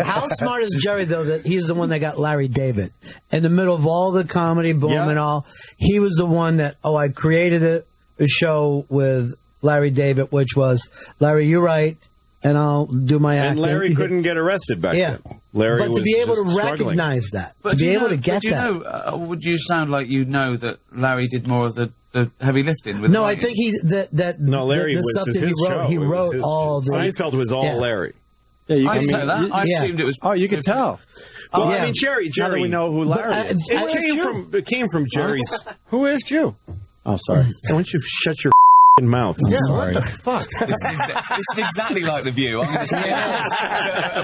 [SPEAKER 11] How smart is Jerry, though, that he's the one that got Larry David? In the middle of all the comedy boom and all, he was the one that, I created a show with Larry David, which was, Larry, you're right, and I'll do my acting.
[SPEAKER 2] And Larry couldn't get arrested back then. Larry
[SPEAKER 11] but
[SPEAKER 2] was
[SPEAKER 11] to be able to
[SPEAKER 2] struggling.
[SPEAKER 11] Recognize that,
[SPEAKER 9] but
[SPEAKER 11] to be able to
[SPEAKER 9] get
[SPEAKER 11] that.
[SPEAKER 9] Would you sound like you know that Larry did more of the heavy lifting? With
[SPEAKER 11] I think
[SPEAKER 2] Larry
[SPEAKER 11] the
[SPEAKER 2] was
[SPEAKER 11] stuff
[SPEAKER 2] his
[SPEAKER 11] that he wrote.
[SPEAKER 2] show.
[SPEAKER 11] He wrote all the.
[SPEAKER 2] Seinfeld was all Larry.
[SPEAKER 9] Yeah, you can know that. I assumed it was.
[SPEAKER 10] Oh, you could tell.
[SPEAKER 2] Well, I mean, Jerry.
[SPEAKER 10] Now that we know who Larry is.
[SPEAKER 2] It came from Jerry's.
[SPEAKER 10] Who asked you?
[SPEAKER 2] Oh, sorry. Why don't you shut your mouth?
[SPEAKER 10] Yeah,
[SPEAKER 2] sorry.
[SPEAKER 10] what the fuck?
[SPEAKER 9] This is exactly like The View. I'm going to say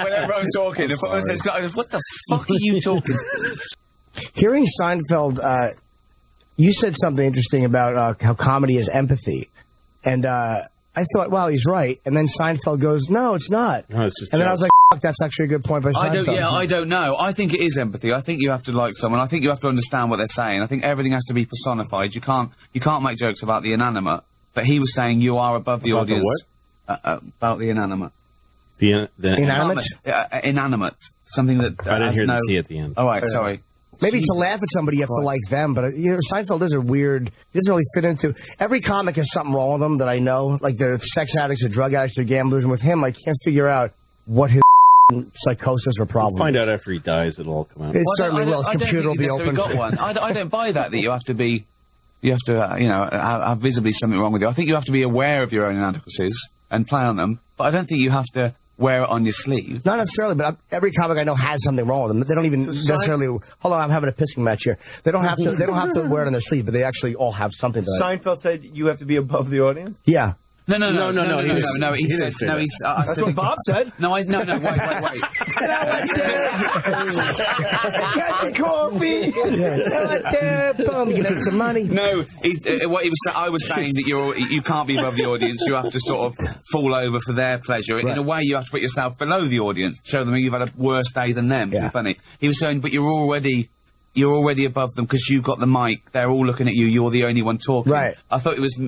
[SPEAKER 9] whenever I'm talking, if someone says, what the fuck are you talking?
[SPEAKER 7] Hearing Seinfeld, you said something interesting about how comedy is empathy. And I thought, wow, he's right. And then Seinfeld goes, no, it's not.
[SPEAKER 2] No, it's just
[SPEAKER 7] and then I was like, fuck, that's actually a good point by Seinfeld.
[SPEAKER 9] I don't know. I think it is empathy. I think you have to like someone. I think you have to understand what they're saying. I think everything has to be personified. You can't make jokes about the inanimate. But he was saying you are above the audience.
[SPEAKER 2] The what?
[SPEAKER 9] About the inanimate.
[SPEAKER 7] The inanimate?
[SPEAKER 9] Inanimate. Something that
[SPEAKER 2] I didn't hear the T at the end.
[SPEAKER 9] Oh, right, sorry.
[SPEAKER 7] Maybe to laugh at somebody, you have to like them. But, Seinfeld is a weird... He doesn't really fit into... Every comic has something wrong with them that I know. Like, they're sex addicts or drug addicts or gamblers. And with him, I can't figure out what his psychosis or problem.
[SPEAKER 2] We'll find out after he dies. It'll all come out.
[SPEAKER 7] It certainly will. His
[SPEAKER 9] I don't
[SPEAKER 7] computer will
[SPEAKER 9] think
[SPEAKER 7] be
[SPEAKER 9] you've
[SPEAKER 7] open.
[SPEAKER 9] necessarily got one. I don't buy that you have to be, have visibly something wrong with you. I think you have to be aware of your own inadequacies and play on them, but I don't think you have to wear it on your sleeve.
[SPEAKER 7] Not necessarily, but every comic I know has something wrong with them. They don't even necessarily. Hold on, I'm having a pissing match here. They don't have to. They don't have to wear it on their sleeve, but they actually all have something.
[SPEAKER 10] Seinfeld said you have to be above the audience.
[SPEAKER 7] Yeah.
[SPEAKER 9] No. He said no.
[SPEAKER 10] That's what Bob said.
[SPEAKER 9] No. Wait.
[SPEAKER 7] Get your coffee. Boom, you get some money.
[SPEAKER 9] No, what he was. I was saying that you can't be above the audience. You have to sort of fall over for their pleasure. Right. In a way, you have to put yourself below the audience, show them you've had a worse day than them. Yeah. Funny. He was saying, but you're already above them because you've got the mic. They're all looking at you. You're the only one talking.
[SPEAKER 7] Right.
[SPEAKER 9] I thought it was.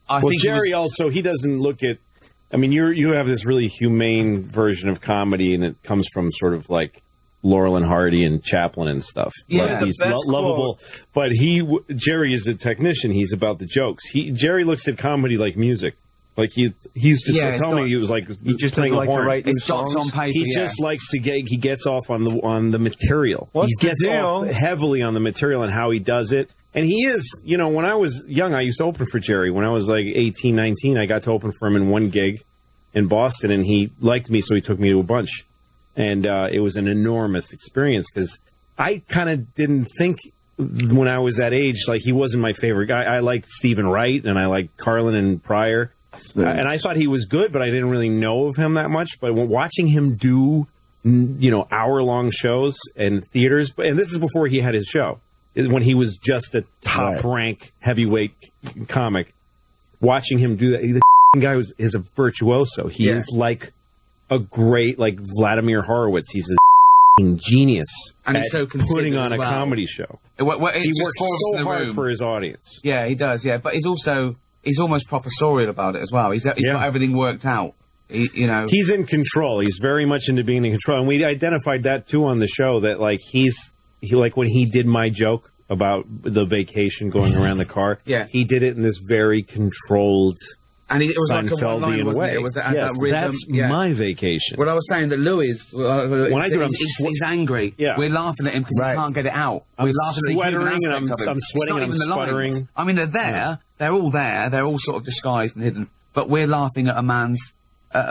[SPEAKER 9] I think
[SPEAKER 2] Jerry also, he doesn't look at, I mean, you have this really humane version of comedy, and it comes from sort of like Laurel and Hardy and Chaplin and stuff.
[SPEAKER 9] Yeah,
[SPEAKER 2] like he's lovable. But Jerry is a technician. He's about the jokes. Jerry looks at comedy like music. Like he used to tell me he was like
[SPEAKER 10] just
[SPEAKER 2] playing a horn.
[SPEAKER 9] It's dots on paper.
[SPEAKER 2] He just likes to he gets off on the material.
[SPEAKER 10] What's
[SPEAKER 2] he gets off heavily on the material and how he does it. And he is, when I was young, I used to open for Jerry. When I was like 18, 19, I got to open for him in one gig in Boston, and he liked me, so he took me to a bunch. And it was an enormous experience because I kind of didn't think when I was that age, like he wasn't my favorite guy. I liked Stephen Wright, and I liked Carlin and Pryor. And I thought he was good, but I didn't really know of him that much. But watching him do, hour-long shows and theaters, and this is before he had his show, when he was just a top-rank heavyweight comic, watching him do that, the guy is a virtuoso. He is like a great, like Vladimir Horowitz. He's a genius
[SPEAKER 9] and he's so
[SPEAKER 2] putting on a comedy show.
[SPEAKER 9] He
[SPEAKER 2] works so hard for his audience.
[SPEAKER 9] Yeah, he does, but he's almost professorial about it as well. He's got everything worked out.
[SPEAKER 2] He's in control. He's very much into being in control. And we identified that, too, on the show, that, like, like when he did my joke about the vacation going around the car, he did it in this very controlled,
[SPEAKER 9] and it was like a
[SPEAKER 2] Seinfeldian
[SPEAKER 9] one-line,
[SPEAKER 2] way.
[SPEAKER 9] It was that rhythm.
[SPEAKER 2] That's my vacation.
[SPEAKER 9] What I was saying that Louis,
[SPEAKER 2] when I do it,
[SPEAKER 9] he's angry. Yeah. We're laughing at him because he can't get it out.
[SPEAKER 2] We're laughing sweating and I'm sweating and I'm sputtering.
[SPEAKER 9] I mean, they're there. Yeah. They're all there. They're all sort of disguised and hidden. But we're laughing at a man's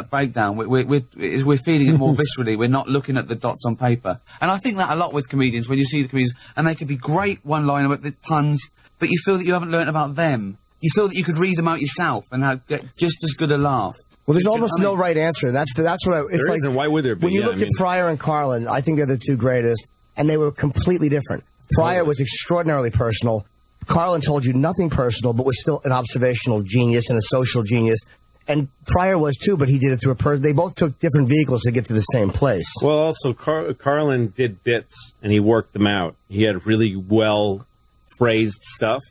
[SPEAKER 9] breakdown. We're feeling it more viscerally. We're not looking at the dots on paper. And I think that a lot with comedians, when you see the comedians, and they could be great one-liner with the puns, but you feel that you haven't learned about them. You feel that you could read them out yourself and get just as good a laugh.
[SPEAKER 7] Well, there's almost no right answer. That's what it's like.
[SPEAKER 2] Why would there be?
[SPEAKER 7] When you look at Pryor and Carlin, I think they're the two greatest, and they were completely different. Pryor was extraordinarily personal. Carlin told you nothing personal, but was still an observational genius and a social genius. And Pryor was too, but he did it through a person. They both took different vehicles to get to the same place.
[SPEAKER 2] Well, also, Carlin did bits, and he worked them out. He had really well-phrased stuff.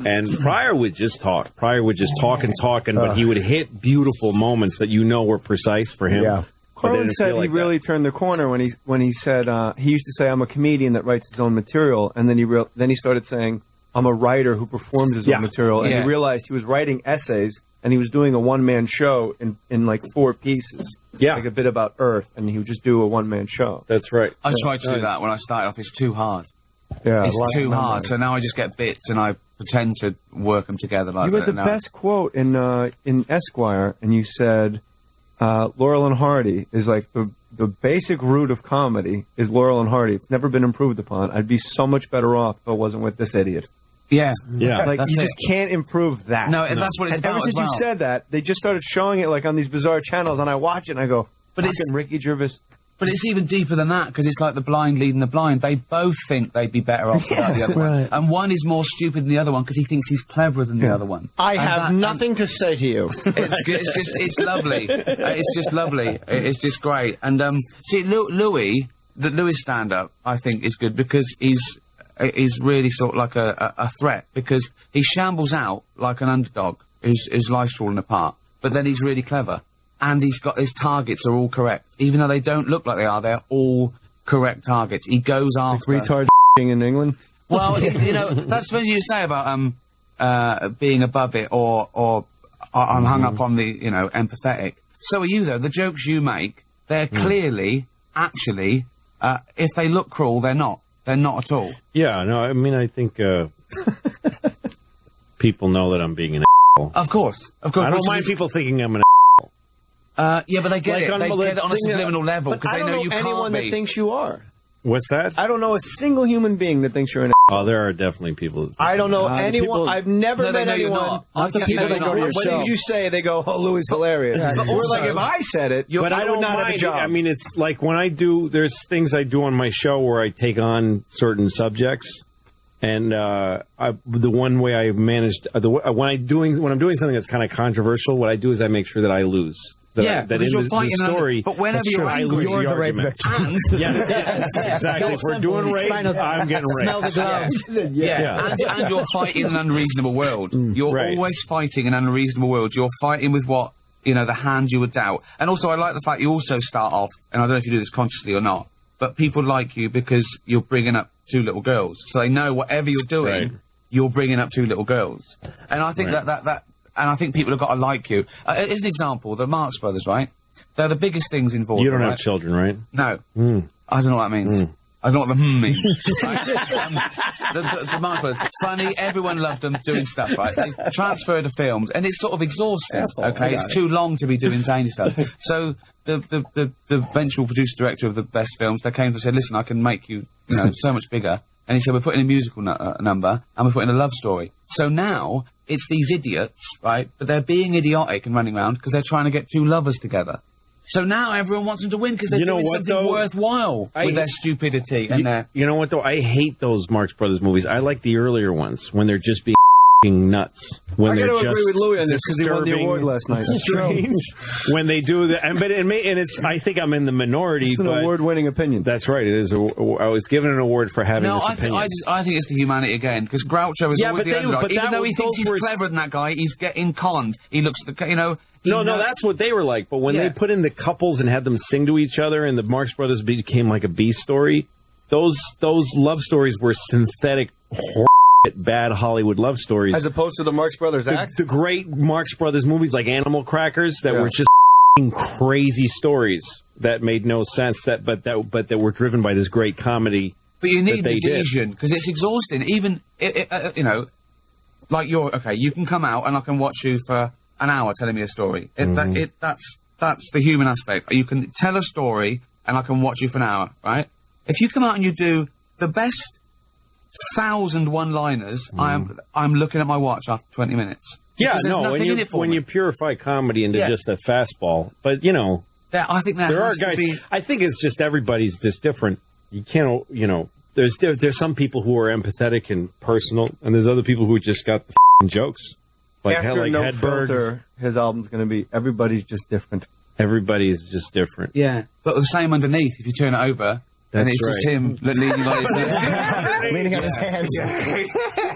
[SPEAKER 2] And Pryor would just talk. Pryor would just talk, but he would hit beautiful moments that were precise for him. Yeah.
[SPEAKER 10] Carlin said he really turned the corner when he said he used to say, "I'm a comedian that writes his own material," and then he started saying, "I'm a writer who performs his own material," and he realized he was writing essays and he was doing a one-man show in like 4 pieces. Yeah, like a bit about Earth, and he would just do a one-man show.
[SPEAKER 2] That's right.
[SPEAKER 9] I tried to do that when I started off. It's too hard.
[SPEAKER 10] Yeah,
[SPEAKER 9] it's too hard. So now I just get bits and I pretend to work them together like that.
[SPEAKER 10] You had the best quote in Esquire, and you said, Laurel and Hardy is like the basic root of comedy is Laurel and Hardy. It's never been improved upon. I'd be so much better off if I wasn't with this idiot.
[SPEAKER 9] Yeah.
[SPEAKER 10] Like, you just can't improve that.
[SPEAKER 9] No, and that's what it's about.
[SPEAKER 10] Ever since you said that, they just started showing it like on these bizarre channels, and I watch it and I go, but it's Ricky Gervais.
[SPEAKER 9] But it's even deeper than that, because it's like the blind leading the blind. They both think they'd be better off without the other one. And one is more stupid than the other one because he thinks he's cleverer than the other one.
[SPEAKER 4] I have nothing to say to you.
[SPEAKER 9] It's lovely. It's just lovely. It's just great. And see, Louis stand-up, I think, is good because he's really sort of like a threat, because he shambles out like an underdog whose life's falling apart, but then he's really clever. And his targets are all correct. Even though they don't look like they are, they're all correct targets. He goes after...
[SPEAKER 10] Like retard in England?
[SPEAKER 9] Well, that's what you say about being above it or I'm hung up on the, empathetic. So are you, though. The jokes you make they're clearly, actually, if they look cruel, they're not. They're not at all.
[SPEAKER 6] Yeah, no, I mean, I think people know that I'm being an asshole.
[SPEAKER 9] Of course.
[SPEAKER 6] I don't mind people thinking I'm an
[SPEAKER 9] yeah, but they get it. They get it on a subliminal level because they know you can't
[SPEAKER 10] anyone that thinks you are.
[SPEAKER 6] What's that?
[SPEAKER 10] I don't know a single human being that thinks you're an
[SPEAKER 6] Oh, there are definitely people. That
[SPEAKER 10] I don't know anyone.
[SPEAKER 6] people-
[SPEAKER 10] I've never met anyone.
[SPEAKER 4] Not the people that go to your
[SPEAKER 10] What
[SPEAKER 4] show.
[SPEAKER 10] did you say? They go, "Oh, Louis hilarious."
[SPEAKER 9] But
[SPEAKER 10] We're
[SPEAKER 9] also-
[SPEAKER 10] like, if I said it,
[SPEAKER 6] But I
[SPEAKER 10] would
[SPEAKER 6] don't
[SPEAKER 10] not have a
[SPEAKER 6] mind.
[SPEAKER 10] job.
[SPEAKER 6] I mean, it's like when I do. There's things I do on my show where I take on certain subjects, and the one way I managed when I'm doing something that's kind of controversial, what I do is I make sure that I lose. That
[SPEAKER 9] because
[SPEAKER 6] in
[SPEAKER 9] you're
[SPEAKER 6] the
[SPEAKER 9] fighting
[SPEAKER 6] story,
[SPEAKER 9] but whenever you're
[SPEAKER 6] I
[SPEAKER 9] angry,
[SPEAKER 6] lose the argument. Yes, exactly. If we're doing rape, I'm getting raped.
[SPEAKER 11] Smell the gloves.
[SPEAKER 9] And you're fighting an unreasonable world. You're always fighting an unreasonable world. You're fighting with what, the hand you would doubt. And also, I like the fact you also start off, and I don't know if you do this consciously or not, but people like you because you're bringing up 2 little girls. So they know whatever you're doing, you're bringing up 2 little girls. And I think and I think people have got to like you. As an example, the Marx Brothers, right? They're the biggest things in vaudeville.
[SPEAKER 6] You don't have children, right?
[SPEAKER 9] No. I don't know what that means. I don't know what the means. The Marx Brothers, funny, everyone loved them doing stuff, right? They transferred to films, and it's sort of exhausting, okay? It's too long to be doing zany stuff. So the eventual producer director of the best films, they came to say, listen, I can make you, so much bigger. And he said, we're putting a musical number, and we're putting a love story. So now, it's these idiots, right? But they're being idiotic and running around because they're trying to get 2 lovers together. So now everyone wants them to win because they're doing something worthwhile with their stupidity and their...
[SPEAKER 6] You know what, though? I hate those Marx Brothers movies. I like the earlier ones when they're just being nuts. When
[SPEAKER 10] I
[SPEAKER 6] they're
[SPEAKER 10] got to
[SPEAKER 6] just
[SPEAKER 10] agree with Louis on this because he won the
[SPEAKER 6] disturbing,
[SPEAKER 10] award last night.
[SPEAKER 6] strange. When they do that, and it's. I think I'm in the minority.
[SPEAKER 10] It's an award-winning opinion.
[SPEAKER 6] That's right. It is. I was given an award for having this
[SPEAKER 9] I
[SPEAKER 6] opinion.
[SPEAKER 9] think it's the humanity again because Groucho is always the underdog. Even though he thinks he's cleverer than that guy, he's getting conned. He looks, No,
[SPEAKER 6] that's what they were like. But when they put in the couples and had them sing to each other, and the Marx Brothers became like a B story, those love stories were synthetic, bad Hollywood love stories,
[SPEAKER 10] as opposed to the Marx Brothers act.
[SPEAKER 6] The great Marx Brothers movies like Animal Crackers that were just crazy stories that made no sense. But that were driven by this great comedy.
[SPEAKER 9] But you need adhesion because it's exhausting. Even like you can come out and I can watch you for an hour telling me a story. That's the human aspect. You can tell a story and I can watch you for an hour, right? If you come out and you do the best 1,000 one-liners, I'm looking at my watch after 20 minutes.
[SPEAKER 6] Yeah, no, when you purify comedy into just a fastball, but
[SPEAKER 9] I think
[SPEAKER 6] there are guys. I think it's just everybody's just different. You can't, there's some people who are empathetic and personal, and there's other people who just got the jokes.
[SPEAKER 10] After No
[SPEAKER 6] Hedberg.
[SPEAKER 10] Filter, his album's going to be Everybody's Just Different.
[SPEAKER 6] Everybody's just different.
[SPEAKER 9] Yeah, but the same underneath. If you turn it over. And it's just him leaning on his hands.
[SPEAKER 7] Leaning on his hands.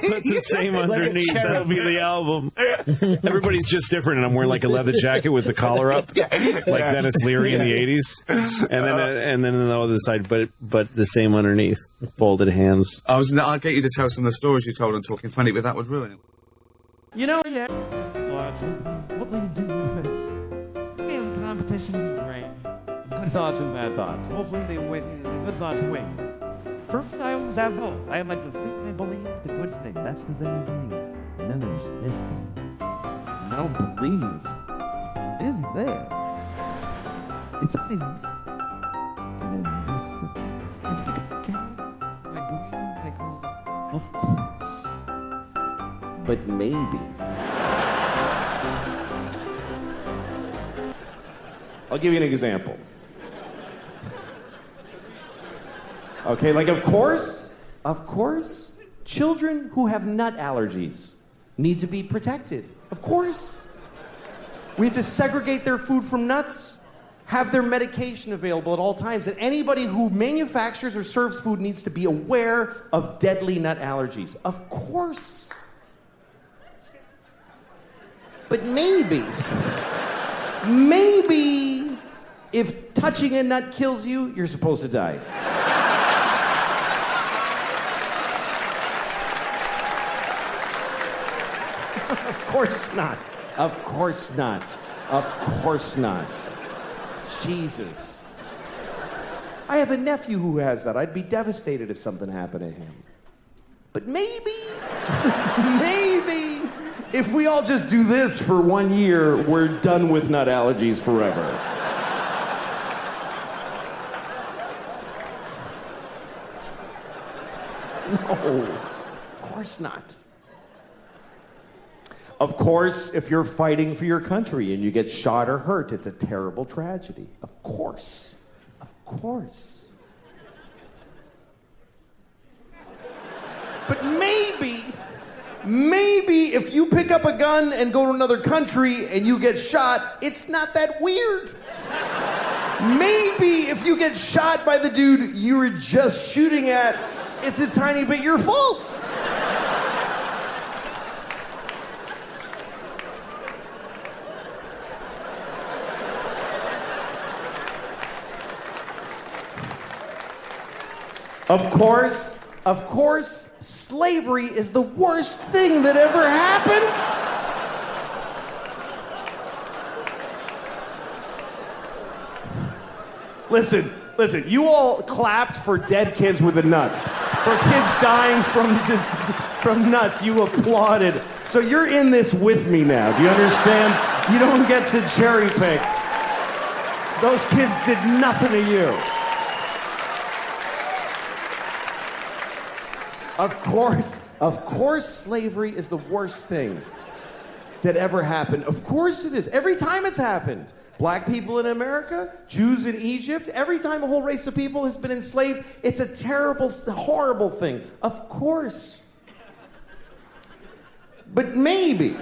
[SPEAKER 6] Put the same underneath. That'll be the album. Everybody's just different, and I'm wearing like a leather jacket with the collar up, like Dennis Leary in the '80s, and then on the other side, but the same underneath, folded hands.
[SPEAKER 9] I'll get you to tell some of the stories you told on Talking Funny, but that would ruin it.
[SPEAKER 1] What will you do with it? It's a competition, right? Good thoughts and bad thoughts. Hopefully the good thoughts win. First, I always have both. I have the thing I believe, the good thing. That's the thing I believe. And then there's this thing. I don't believe is there. It's always this. And then this thing. It's okay. I believe, I go, of course. But maybe. I'll give you an example. Okay, of course, children who have nut allergies need to be protected. Of course. We have to segregate their food from nuts, have their medication available at all times, and anybody who manufactures or serves food needs to be aware of deadly nut allergies. Of course. But maybe, if touching a nut kills you, you're supposed to die. Of course not. Of course not. Of course not. Jesus. I have a nephew who has that. I'd be devastated if something happened to him. But maybe, maybe, if we all just do this for 1 year, we're done with nut allergies forever. No, of course not. Of course, if you're fighting for your country and you get shot or hurt, it's a terrible tragedy. Of course. Of course. But maybe if you pick up a gun and go to another country and you get shot, it's not that weird. Maybe if you get shot by the dude you were just shooting at, it's a tiny bit your fault. Of course, slavery is the worst thing that ever happened. Listen, you all clapped for dead kids with the nuts. For kids dying from nuts, you applauded. So you're in this with me now. Do you understand? You don't get to cherry pick. Those kids did nothing to you. Of course, slavery is the worst thing that ever happened. Of course it is. Every time it's happened. Black people in America, Jews in Egypt, every time a whole race of people has been enslaved, it's a terrible, horrible thing. Of course. But maybe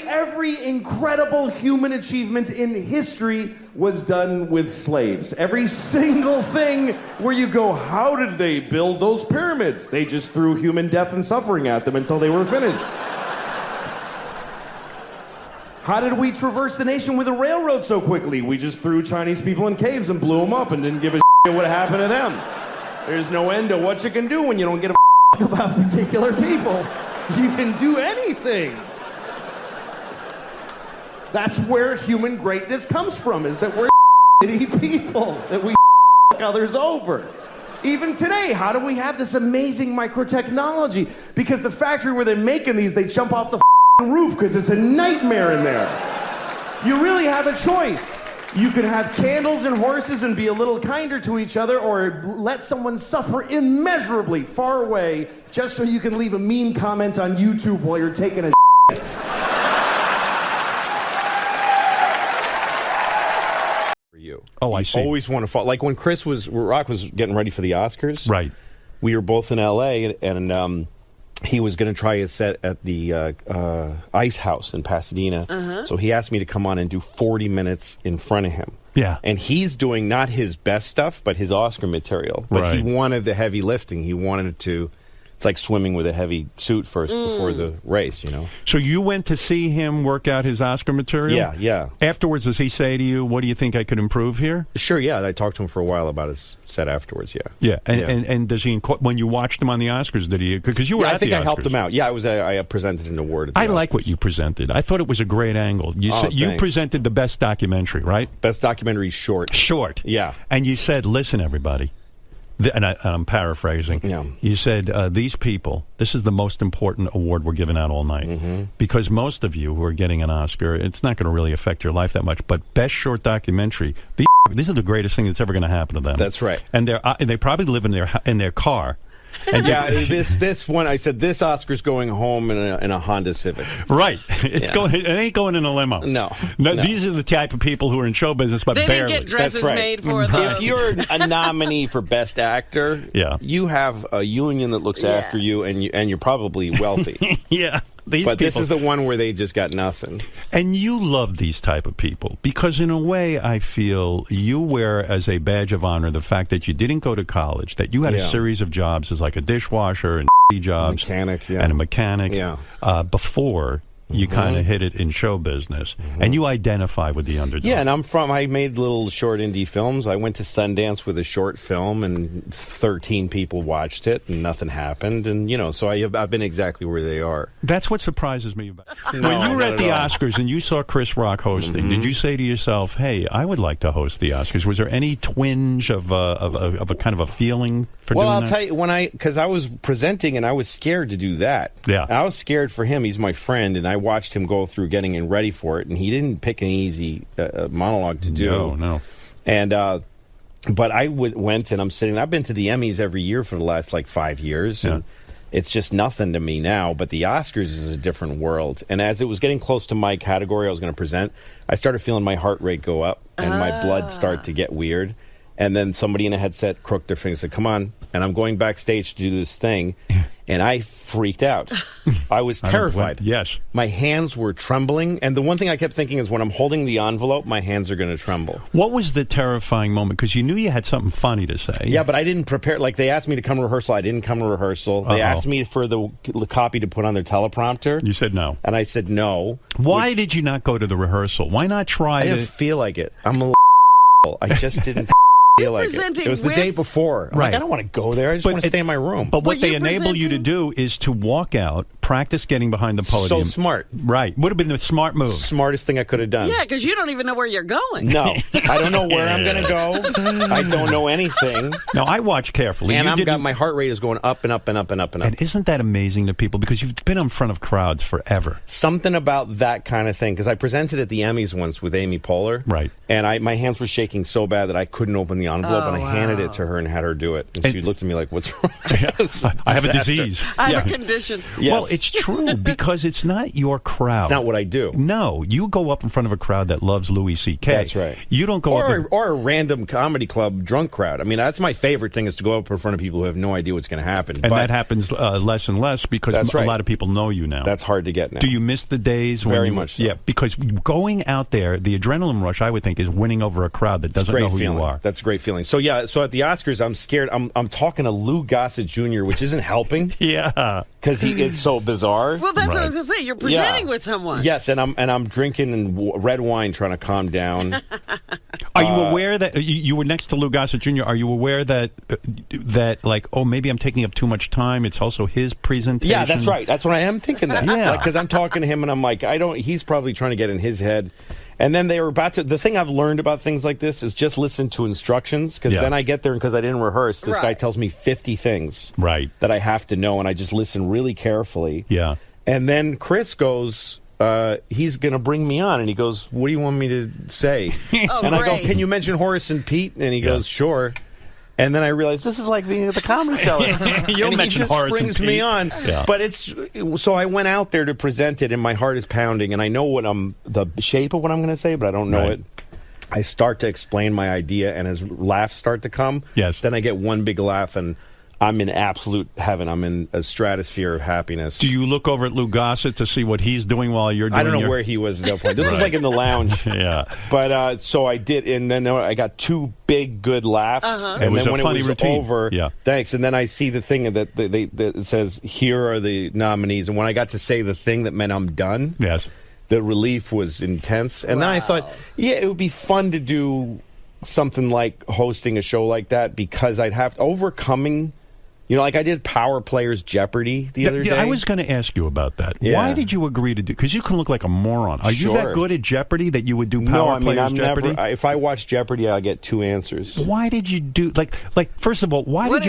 [SPEAKER 1] every incredible human achievement in history was done with slaves. Every single thing where you go, how did they build those pyramids? They just threw human death and suffering at them until they were finished. How did we traverse the nation with a railroad so quickly? We just threw Chinese people in caves and blew them up and didn't give a shit what happened to them. There's no end to what you can do when you don't get a about particular people. You can do anything. That's where human greatness comes from, is that we're shitty people, that we others over. Even today, how do we have this amazing microtechnology? Because the factory where they're making these, they jump off the roof because it's a nightmare in there. You really have a choice. You can have candles and horses and be a little kinder to each other, or let someone suffer immeasurably far away just so you can leave a mean comment on YouTube while you're taking a shit.
[SPEAKER 12] Oh, I see.
[SPEAKER 2] Always want to fall. Like when Rock was getting ready for the Oscars.
[SPEAKER 12] Right.
[SPEAKER 2] We were both in L.A. and he was going to try his set at the Ice House in Pasadena.
[SPEAKER 13] Uh-huh.
[SPEAKER 2] So he asked me to come on and do 40 minutes in front of him.
[SPEAKER 12] Yeah.
[SPEAKER 2] And he's doing not his best stuff, but his Oscar material. But
[SPEAKER 12] Right.
[SPEAKER 2] he wanted the heavy lifting. He wanted to... It's like swimming with a heavy suit first before the race, you know?
[SPEAKER 12] So you went to see him work out his Oscar material?
[SPEAKER 2] Yeah, yeah.
[SPEAKER 12] Afterwards, does he say to you, what do you think I could improve here?
[SPEAKER 2] Sure, yeah. I talked to him for a while about his set afterwards, yeah.
[SPEAKER 12] Yeah, and does he, when you watched him on the Oscars, did he, because you were at the Oscars.
[SPEAKER 2] I think I helped him out. Yeah, I presented an award at the
[SPEAKER 12] I
[SPEAKER 2] Oscars.
[SPEAKER 12] like what you presented. I thought it was a great angle. You said you
[SPEAKER 2] thanks.
[SPEAKER 12] presented the best documentary, right?
[SPEAKER 2] Best documentary short.
[SPEAKER 12] Short.
[SPEAKER 2] Yeah.
[SPEAKER 12] And you said, listen, everybody. And I'm paraphrasing.
[SPEAKER 2] Yeah.
[SPEAKER 12] You said, these people, this is the most important award we're giving out all night.
[SPEAKER 2] Mm-hmm.
[SPEAKER 12] Because most of you who are getting an Oscar, it's not going to really affect your life that much. But Best Short Documentary, these are the greatest thing that's ever going to happen to them.
[SPEAKER 2] That's right.
[SPEAKER 12] And they probably live in their car. And
[SPEAKER 2] yeah, this one, I said, this Oscar's going home in a Honda Civic.
[SPEAKER 12] Right. It ain't going in a limo.
[SPEAKER 2] No.
[SPEAKER 12] These are the type of people who are in show business, but
[SPEAKER 13] they
[SPEAKER 12] barely.
[SPEAKER 13] didn't get dresses
[SPEAKER 2] That's right.
[SPEAKER 13] made for them.
[SPEAKER 2] If you're a nominee for Best Actor, you have a union that looks after you, and you're probably wealthy.
[SPEAKER 12] Yeah.
[SPEAKER 2] But this is the one where they just got nothing.
[SPEAKER 12] And you love these type of people because, in a way, I feel you wear as a badge of honor the fact that you didn't go to college, that you had a series of jobs as like a dishwasher and jobs,
[SPEAKER 2] mechanic,
[SPEAKER 12] and a mechanic before you kind of hit it in show business, and you identify with the underdog.
[SPEAKER 2] Yeah, and I made little short indie films. I went to Sundance with a short film, and 13 people watched it, and nothing happened. And, so I've been exactly where they are.
[SPEAKER 12] That's what surprises me about it.
[SPEAKER 2] No,
[SPEAKER 12] when you were
[SPEAKER 2] not
[SPEAKER 12] at the
[SPEAKER 2] at all.
[SPEAKER 12] Oscars and you saw Chris Rock hosting, did you say to yourself, hey, I would like to host the Oscars? Was there any twinge of a kind of a feeling for doing that?
[SPEAKER 2] Well, I'll tell you, because I was presenting and I was scared to do that.
[SPEAKER 12] Yeah.
[SPEAKER 2] I was scared for him. He's my friend, and I watched him go through getting in ready for it, and he didn't pick an easy monologue to do.
[SPEAKER 12] No.
[SPEAKER 2] And but I went, and I'm sitting. I've been to the Emmys every year for the last 5 years, and it's just nothing to me now. But the Oscars is a different world. And as it was getting close to my category I was going to present, I started feeling my heart rate go up and my blood start to get weird. And then somebody in a headset crooked their finger and said, "Come on." And I'm going backstage to do this thing. And I freaked out. I was terrified.
[SPEAKER 12] Yes.
[SPEAKER 2] My hands were trembling. And the one thing I kept thinking is when I'm holding the envelope, my hands are going to tremble.
[SPEAKER 12] What was the terrifying moment? Because you knew you had something funny to say.
[SPEAKER 2] Yeah, but I didn't prepare. They asked me to come to rehearsal. I didn't come to rehearsal. They asked me for the copy to put on their teleprompter.
[SPEAKER 12] You said no.
[SPEAKER 2] And I said no.
[SPEAKER 12] Why did you not go to the rehearsal? Why not try
[SPEAKER 2] I didn't feel like it. I'm a I just didn't feel like it. It was the day before. I'm like, I don't want to go there. I just want to stay in my room.
[SPEAKER 12] But what they enable you to do is to walk out, practice getting behind the podium.
[SPEAKER 2] So smart.
[SPEAKER 12] Right. Would have been the smart move.
[SPEAKER 2] Smartest thing I could have done.
[SPEAKER 13] Yeah, because you don't even know where you're going.
[SPEAKER 2] No. I don't know where I'm going to go. I don't know anything.
[SPEAKER 12] No, I watch carefully.
[SPEAKER 2] And my heart rate is going up and up and up and up and up.
[SPEAKER 12] And isn't that amazing to people? Because you've been in front of crowds forever.
[SPEAKER 2] Something about that kind of thing. Because I presented at the Emmys once with Amy Poehler.
[SPEAKER 12] Right.
[SPEAKER 2] And my hands were shaking so bad that I couldn't open the envelope. And I handed it to her and had her do it. And she looked at me like, "What's wrong?"
[SPEAKER 12] I have a disease.
[SPEAKER 13] I have a condition.
[SPEAKER 2] Yes.
[SPEAKER 12] Well, it's true because it's not your crowd.
[SPEAKER 2] It's not what I do.
[SPEAKER 12] No, you go up in front of a crowd that loves Louis C.K.
[SPEAKER 2] That's right.
[SPEAKER 12] You don't go
[SPEAKER 2] or a random comedy club drunk crowd. I mean, that's my favorite thing is to go up in front of people who have no idea what's going to happen.
[SPEAKER 12] And that happens less and less because a lot of people know you now.
[SPEAKER 2] That's hard to get now.
[SPEAKER 12] Do you miss the days when
[SPEAKER 2] Very much so.
[SPEAKER 12] Yeah, because going out there, the adrenaline rush, I would think, is winning over a crowd that doesn't know who you are.
[SPEAKER 2] That's a great feeling. So so at the Oscars, I'm scared. I'm talking to Lou Gossett Jr., which isn't helping.
[SPEAKER 12] Yeah,
[SPEAKER 2] because it's so bizarre.
[SPEAKER 13] Well, that's what I was going to say. You're presenting with someone.
[SPEAKER 2] Yes, and I'm drinking red wine, trying to calm down.
[SPEAKER 12] Are you aware that you were next to Lou Gossett Jr.? Are you aware that maybe I'm taking up too much time? It's also his presentation.
[SPEAKER 2] Yeah, that's right. That's what I am thinking. That
[SPEAKER 12] yeah,
[SPEAKER 2] because I'm talking to him and I'm like, he's probably trying to get in his head. And then they were about to. The thing I've learned about things like this is just listen to instructions because then I get there and because I didn't rehearse, this guy tells me 50 things that I have to know, and I just listen really carefully.
[SPEAKER 12] Yeah.
[SPEAKER 2] And then Chris goes, he's going to bring me on, and he goes, "What do you want me to say?" And I go, "Can you mention Horace and Pete?" And he goes, "Sure." And then I realized this is like being at the Comedy Cellar.
[SPEAKER 12] You'll mention Horace and Pete.
[SPEAKER 2] Brings me on.
[SPEAKER 12] Yeah.
[SPEAKER 2] But so I went out there to present it, and my heart is pounding, and I know the shape of what I'm going to say, but I don't know it. I start to explain my idea, and as laughs start to come, then I get one big laugh, and I'm in absolute heaven. I'm in a stratosphere of happiness.
[SPEAKER 12] Do you look over at Lou Gossett to see what he's doing while you're doing
[SPEAKER 2] I don't know where he was at that point. This was like in the lounge.
[SPEAKER 12] Yeah.
[SPEAKER 2] But so I did, and then I got two big good laughs. And
[SPEAKER 12] it was
[SPEAKER 2] then when
[SPEAKER 12] a funny
[SPEAKER 2] it was
[SPEAKER 12] routine.
[SPEAKER 2] over, thanks. And then I see the thing that it says, "Here are the nominees." And when I got to say the thing that meant I'm done, the relief was intense. And then I thought, it would be fun to do something like hosting a show like that because I'd have overcoming. Like I did Power Players Jeopardy the other day.
[SPEAKER 12] I was going to ask you about that.
[SPEAKER 2] Yeah.
[SPEAKER 12] Why did you agree to do? Because you can look like a moron. Are you that good at Jeopardy that you would do Power Players Jeopardy?
[SPEAKER 2] Never. If I watch Jeopardy, I'll get two answers.
[SPEAKER 12] Why did you do like? First of all, why did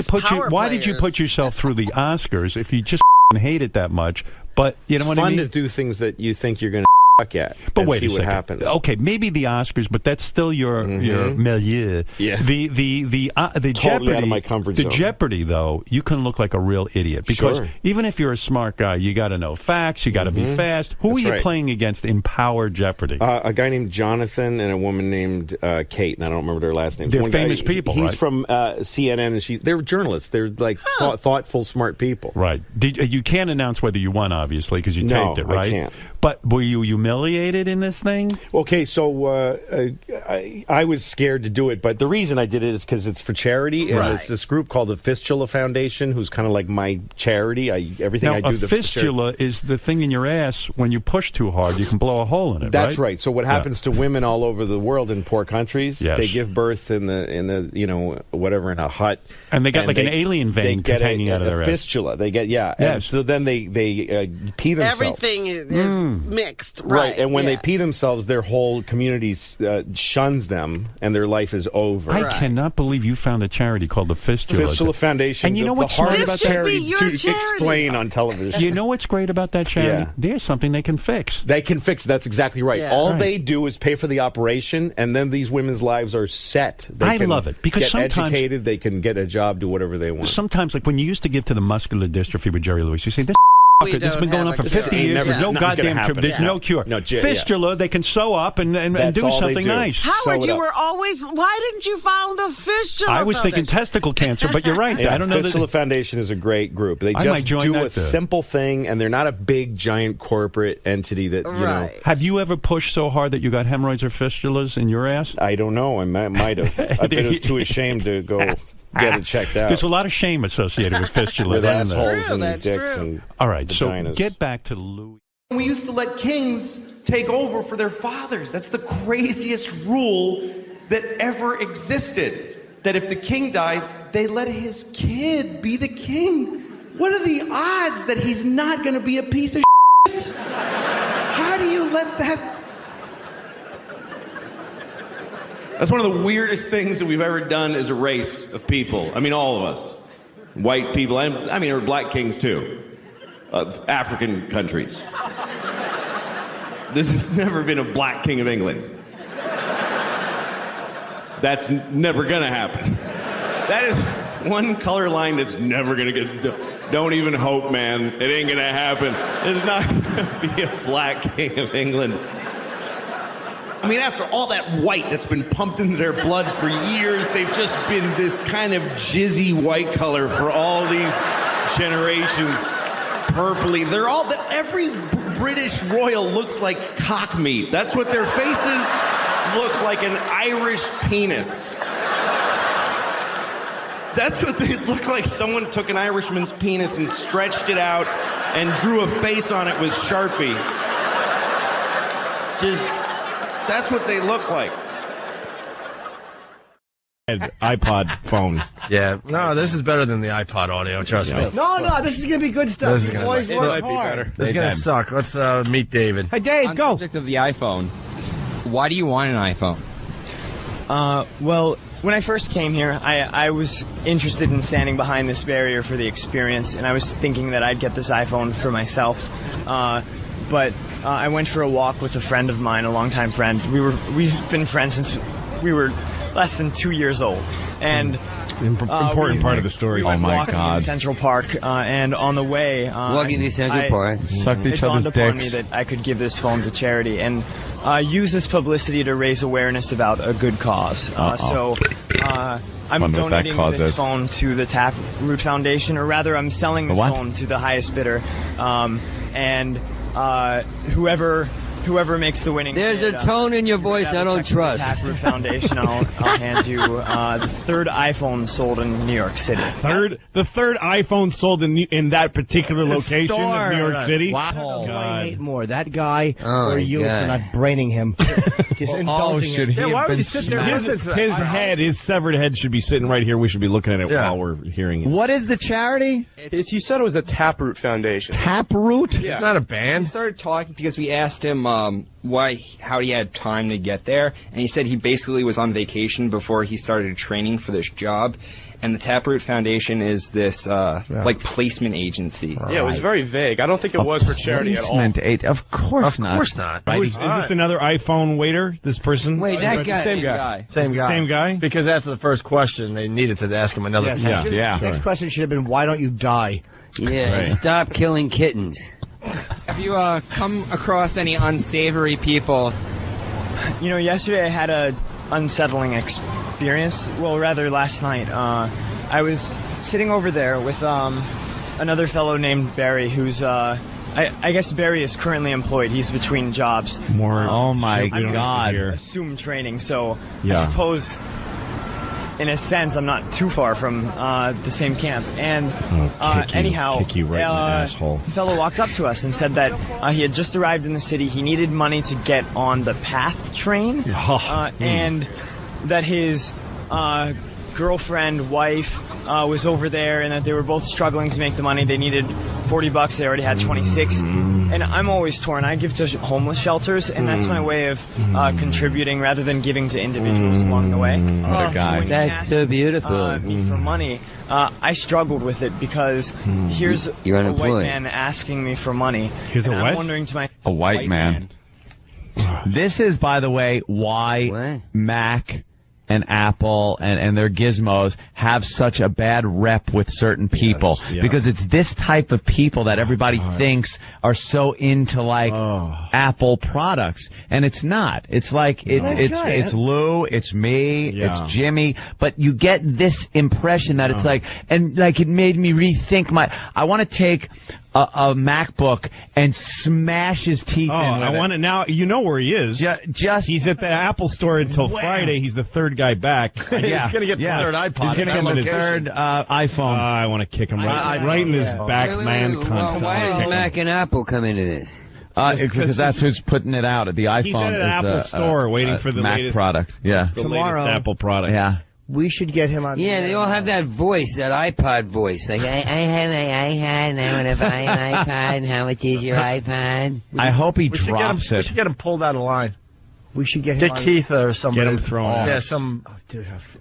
[SPEAKER 12] you put yourself through the Oscars if you just hate it that much? But you know what I mean.
[SPEAKER 2] It's fun to do things that you think you're going to at.
[SPEAKER 12] But wait
[SPEAKER 2] see
[SPEAKER 12] a second.
[SPEAKER 2] What happens.
[SPEAKER 12] Okay, maybe the Oscars, but that's still your milieu.
[SPEAKER 2] Yeah.
[SPEAKER 12] The
[SPEAKER 2] totally
[SPEAKER 12] Jeopardy,
[SPEAKER 2] out of my comfort
[SPEAKER 12] the
[SPEAKER 2] zone.
[SPEAKER 12] Jeopardy though, you can look like a real idiot because even if you're a smart guy, you got to know facts. You got to be fast. Who are you playing against in Power Jeopardy?
[SPEAKER 2] A guy named Jonathan and a woman named Kate, and I don't remember their last names.
[SPEAKER 12] They're famous people.
[SPEAKER 2] He's from CNN, and they're journalists. They're like thoughtful, smart people.
[SPEAKER 12] Right. You can't announce whether you won, obviously, because you taped it, right?
[SPEAKER 2] I can't.
[SPEAKER 12] But were you humiliated in this thing?
[SPEAKER 2] Okay, so I was scared to do it, but the reason I did it is because it's for charity, and it's this group called the Fistula Foundation, who's kind of like my charity. Everything
[SPEAKER 12] now,
[SPEAKER 2] I do.
[SPEAKER 12] A fistula is the thing in your ass when you push too hard, you can blow a hole in it.
[SPEAKER 2] That's right. So what happens to women all over the world in poor countries?
[SPEAKER 12] Yes.
[SPEAKER 2] They give birth in the whatever, in a hut,
[SPEAKER 12] and they got like an alien vein hanging out of their
[SPEAKER 2] fistula. They get and so then they pee themselves.
[SPEAKER 13] Everything is mixed,
[SPEAKER 2] right? And when they pee themselves, their whole community shuns them, and their life is over.
[SPEAKER 12] I cannot believe you found a charity called the Fistula
[SPEAKER 2] Foundation.
[SPEAKER 12] And you know what's
[SPEAKER 2] hard
[SPEAKER 12] smart
[SPEAKER 2] about
[SPEAKER 12] charity
[SPEAKER 2] to explain on television.
[SPEAKER 12] You know what's great about that charity?
[SPEAKER 2] Yeah.
[SPEAKER 12] There's something they can fix.
[SPEAKER 2] They can fix. That's exactly right.
[SPEAKER 12] Yeah.
[SPEAKER 2] All they do is pay for the operation, and then these women's lives are set. They can
[SPEAKER 12] love it because
[SPEAKER 2] get
[SPEAKER 12] sometimes
[SPEAKER 2] educated. They can get a job, do whatever they want.
[SPEAKER 12] Sometimes, like when you used to give to the muscular dystrophy with Jerry Lewis, you say this. This has been going on for 50 years. There's no goddamn cure. There's no cure. Fistula, they can sew up and do something nice.
[SPEAKER 13] Howard, you were always. Why didn't you found the Fistula?
[SPEAKER 12] I was thinking testicle cancer, but you're right. I don't know.
[SPEAKER 2] Fistula Foundation is a great group. They just do a simple thing, and they're not a big, giant corporate entity that you know.
[SPEAKER 12] Have you ever pushed so hard that you got hemorrhoids or fistulas in your ass?
[SPEAKER 2] I don't know. I might have. I was too ashamed to go get it checked out.
[SPEAKER 12] There's a lot of shame associated with fistulas.
[SPEAKER 2] With assholes and dicks and
[SPEAKER 12] all right,
[SPEAKER 2] vaginas.
[SPEAKER 12] So get back to Louis.
[SPEAKER 1] We used to let kings take over for their fathers. That's the craziest rule that ever existed. That if the king dies, they let his kid be the king. What are the odds that he's not going to be a piece of shit? How do you let that... That's one of the weirdest things that we've ever done as a race of people. I mean, all of us. White people, and I mean, there were black kings too. African countries. There's never been a black king of England. That's never gonna happen. That is one color line that's never gonna get... Don't even hope, man. It ain't gonna happen. There's not gonna be a black king of England. I mean, after all that white that's been pumped into their blood for years, they've just been this kind of jizzy white color for all these generations. Purpley. They're all... Every British royal looks like cock meat. That's what their faces look like, an Irish penis. That's what they look like. Someone took an Irishman's penis and stretched it out and drew a face on it with Sharpie. That's what they look like.
[SPEAKER 6] iPod phone.
[SPEAKER 4] Yeah. No, this is better than the iPod audio, trust me.
[SPEAKER 11] No, this is going to be good stuff.
[SPEAKER 4] This is going to suck. Let's meet David.
[SPEAKER 6] Hey, Dave,
[SPEAKER 14] on the subject of the iPhone, why do you want an iPhone?
[SPEAKER 15] Well, when I first came here, I was interested in standing behind this barrier for the experience, and I was thinking that I'd get this iPhone for myself. But I went for a walk with a friend of mine, a longtime friend. We've been friends since we were less than 2 years old, and
[SPEAKER 6] important part of the story.
[SPEAKER 15] We went walking in Central Park, and on the way,
[SPEAKER 14] walking in Central Park,
[SPEAKER 6] sucked each other's
[SPEAKER 15] dicks. It dawned upon me
[SPEAKER 6] dicks.
[SPEAKER 15] that I could give this phone to charity and use this publicity to raise awareness about a good cause. So I'm donating this phone to the Taproot Foundation, or rather, I'm selling this phone to the highest bidder, and whoever makes the winning
[SPEAKER 14] There's
[SPEAKER 15] bid,
[SPEAKER 14] a tone in your voice I don't trust.
[SPEAKER 15] The Taproot Foundation, I'll hand you the third iPhone sold in New York City.
[SPEAKER 6] The third iPhone sold in that particular location of New York City.
[SPEAKER 11] Wow.
[SPEAKER 6] God.
[SPEAKER 11] I hate more, that guy
[SPEAKER 14] Oh
[SPEAKER 11] or
[SPEAKER 14] my
[SPEAKER 11] you
[SPEAKER 14] God.
[SPEAKER 11] for not braining him. Just indulging him.
[SPEAKER 6] His severed head should be sitting right here. We should be looking at it while we're hearing it.
[SPEAKER 11] What is the charity?
[SPEAKER 16] He said it was a Taproot Foundation.
[SPEAKER 11] Taproot?
[SPEAKER 16] Yeah.
[SPEAKER 4] It's not a band.
[SPEAKER 16] He started talking because we asked him how he had time to get there, and he said he basically was on vacation before he started training for this job. And the Taproot Foundation is this like placement agency.
[SPEAKER 11] Right.
[SPEAKER 16] Yeah, it was very vague. I don't think it was for charity at all.
[SPEAKER 11] Of course not.
[SPEAKER 4] Of course not.
[SPEAKER 6] Is this another iPhone waiter? This person?
[SPEAKER 14] Wait, that guy.
[SPEAKER 16] Same guy.
[SPEAKER 4] Same guy.
[SPEAKER 6] Same guy?
[SPEAKER 4] Because after the first question, they needed to ask him another question.
[SPEAKER 6] Yeah.
[SPEAKER 11] Next question should have been, why don't you die?
[SPEAKER 14] Yeah,
[SPEAKER 6] Right.
[SPEAKER 14] stop killing kittens.
[SPEAKER 17] Have you come across any unsavory people?
[SPEAKER 15] You know, yesterday I had a unsettling experience. Well, rather last night. I was sitting over there with another fellow named Barry, who's I guess Barry is currently employed. He's between jobs.
[SPEAKER 3] Oh my God!
[SPEAKER 15] Assume training. So
[SPEAKER 3] Yeah.
[SPEAKER 15] I suppose, in a sense, I'm not too far from the same camp. And anyhow,
[SPEAKER 6] kick you right in the asshole.
[SPEAKER 15] the fellow walked up to us and said that he had just arrived in the city. He needed money to get on the PATH train, and that his girlfriend, wife, was over there, and that they were both struggling to make the money. They needed $40. They already had 26. And I'm always torn. I give to homeless shelters, and that's my way of contributing rather than giving to individuals along the way.
[SPEAKER 18] That's so beautiful.
[SPEAKER 15] Me for money. I struggled with it because here's
[SPEAKER 18] You're
[SPEAKER 15] a white
[SPEAKER 18] unemployed.
[SPEAKER 15] man asking me for money.
[SPEAKER 3] Here's
[SPEAKER 15] and
[SPEAKER 3] a
[SPEAKER 15] I'm
[SPEAKER 3] what?
[SPEAKER 15] wondering to my
[SPEAKER 3] A white man. This is, by the way, why Mac and Apple and their gizmos have such a bad rep with certain people. Because it's this type of people that everybody thinks are so into, like, Apple products. And it's not. It's like, it's Lou, it's me, it's Jimmy. But you get this impression that it's like, and like it made me rethink I want to take a MacBook and smash his teeth in with
[SPEAKER 6] I want to now. You know where he is. He's at the Apple store until Friday. He's the third guy back.
[SPEAKER 4] He's gonna get the third iPod.
[SPEAKER 6] He's gonna get the third
[SPEAKER 3] iPhone.
[SPEAKER 6] I want to kick him right in his back, man.
[SPEAKER 18] Why does Mac and Apple come into this?
[SPEAKER 3] Because that's who's putting it out. The iPhone
[SPEAKER 6] He's at an
[SPEAKER 3] is
[SPEAKER 6] Apple store waiting for the
[SPEAKER 3] Mac
[SPEAKER 6] latest
[SPEAKER 3] product. Yeah.
[SPEAKER 6] The latest Apple product.
[SPEAKER 3] Yeah.
[SPEAKER 11] We should get him on.
[SPEAKER 18] Yeah, they all have that voice, that iPod voice. Like, I have my iPod, and I want to buy an iPod. How much is your iPod?
[SPEAKER 3] I hope he
[SPEAKER 4] We should get him pulled out of line.
[SPEAKER 11] We should get him
[SPEAKER 4] Get
[SPEAKER 11] on.
[SPEAKER 4] Keith or somebody.
[SPEAKER 6] Get him thrown.
[SPEAKER 4] Yeah, some.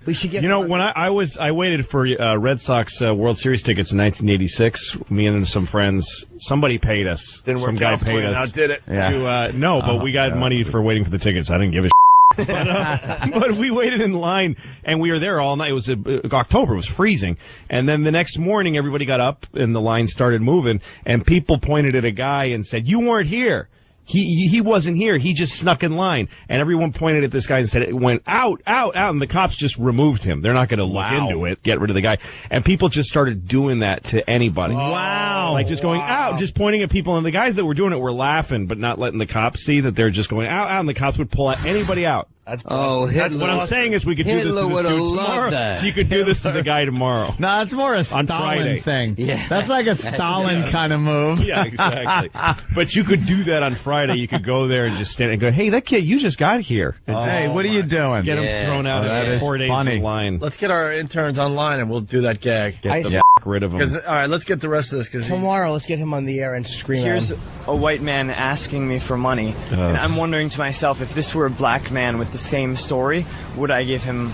[SPEAKER 11] We should get.
[SPEAKER 6] You know, when I waited for Red Sox World Series tickets in 1986. Me and some friends, somebody paid us.
[SPEAKER 4] Didn't work
[SPEAKER 6] some guy
[SPEAKER 4] out for
[SPEAKER 6] paid
[SPEAKER 4] you
[SPEAKER 6] us.
[SPEAKER 4] now, did it?
[SPEAKER 6] To no, but we got money for waiting for the tickets. I didn't give a but we waited in line, and we were there all night. It was October. It was freezing. And then the next morning, everybody got up, and the line started moving, and people pointed at a guy and said, "You weren't here. He wasn't here. He just snuck in line." And everyone pointed at this guy and said, "It went out, out, out." And the cops just removed him. They're not going to look into it, get rid of the guy. And people just started doing that to anybody.
[SPEAKER 3] Wow.
[SPEAKER 6] Like just going out, just pointing at people. And the guys that were doing it were laughing, but not letting the cops see that they're just going out, out. And the cops would pull anybody out.
[SPEAKER 18] That's
[SPEAKER 6] what I'm saying is we could do this to
[SPEAKER 18] Hitler
[SPEAKER 6] this
[SPEAKER 18] would have
[SPEAKER 6] dude
[SPEAKER 18] loved
[SPEAKER 6] tomorrow.
[SPEAKER 18] that.
[SPEAKER 6] You could do this to the guy tomorrow.
[SPEAKER 3] No, it's more a
[SPEAKER 6] On Friday.
[SPEAKER 3] Stalin thing.
[SPEAKER 18] Yeah.
[SPEAKER 3] That's like a Stalin kind of move.
[SPEAKER 6] Yeah, exactly. But you could do that on Friday. You could go there and just stand and go, "Hey, that kid, you just got here. And
[SPEAKER 3] Hey, what are you doing?
[SPEAKER 6] Get him thrown out
[SPEAKER 3] that
[SPEAKER 6] of
[SPEAKER 3] is
[SPEAKER 6] 4 days
[SPEAKER 3] funny.
[SPEAKER 6] in line.
[SPEAKER 4] Let's get our interns online and we'll do that gag.
[SPEAKER 6] Get the rid of him.
[SPEAKER 4] All right, let's get the rest of this. Because
[SPEAKER 11] Tomorrow, let's get him on the air and scream
[SPEAKER 15] Here's
[SPEAKER 11] at him.
[SPEAKER 15] a white man asking me for money, and I'm wondering to myself, if this were a black man with the same story, would I give him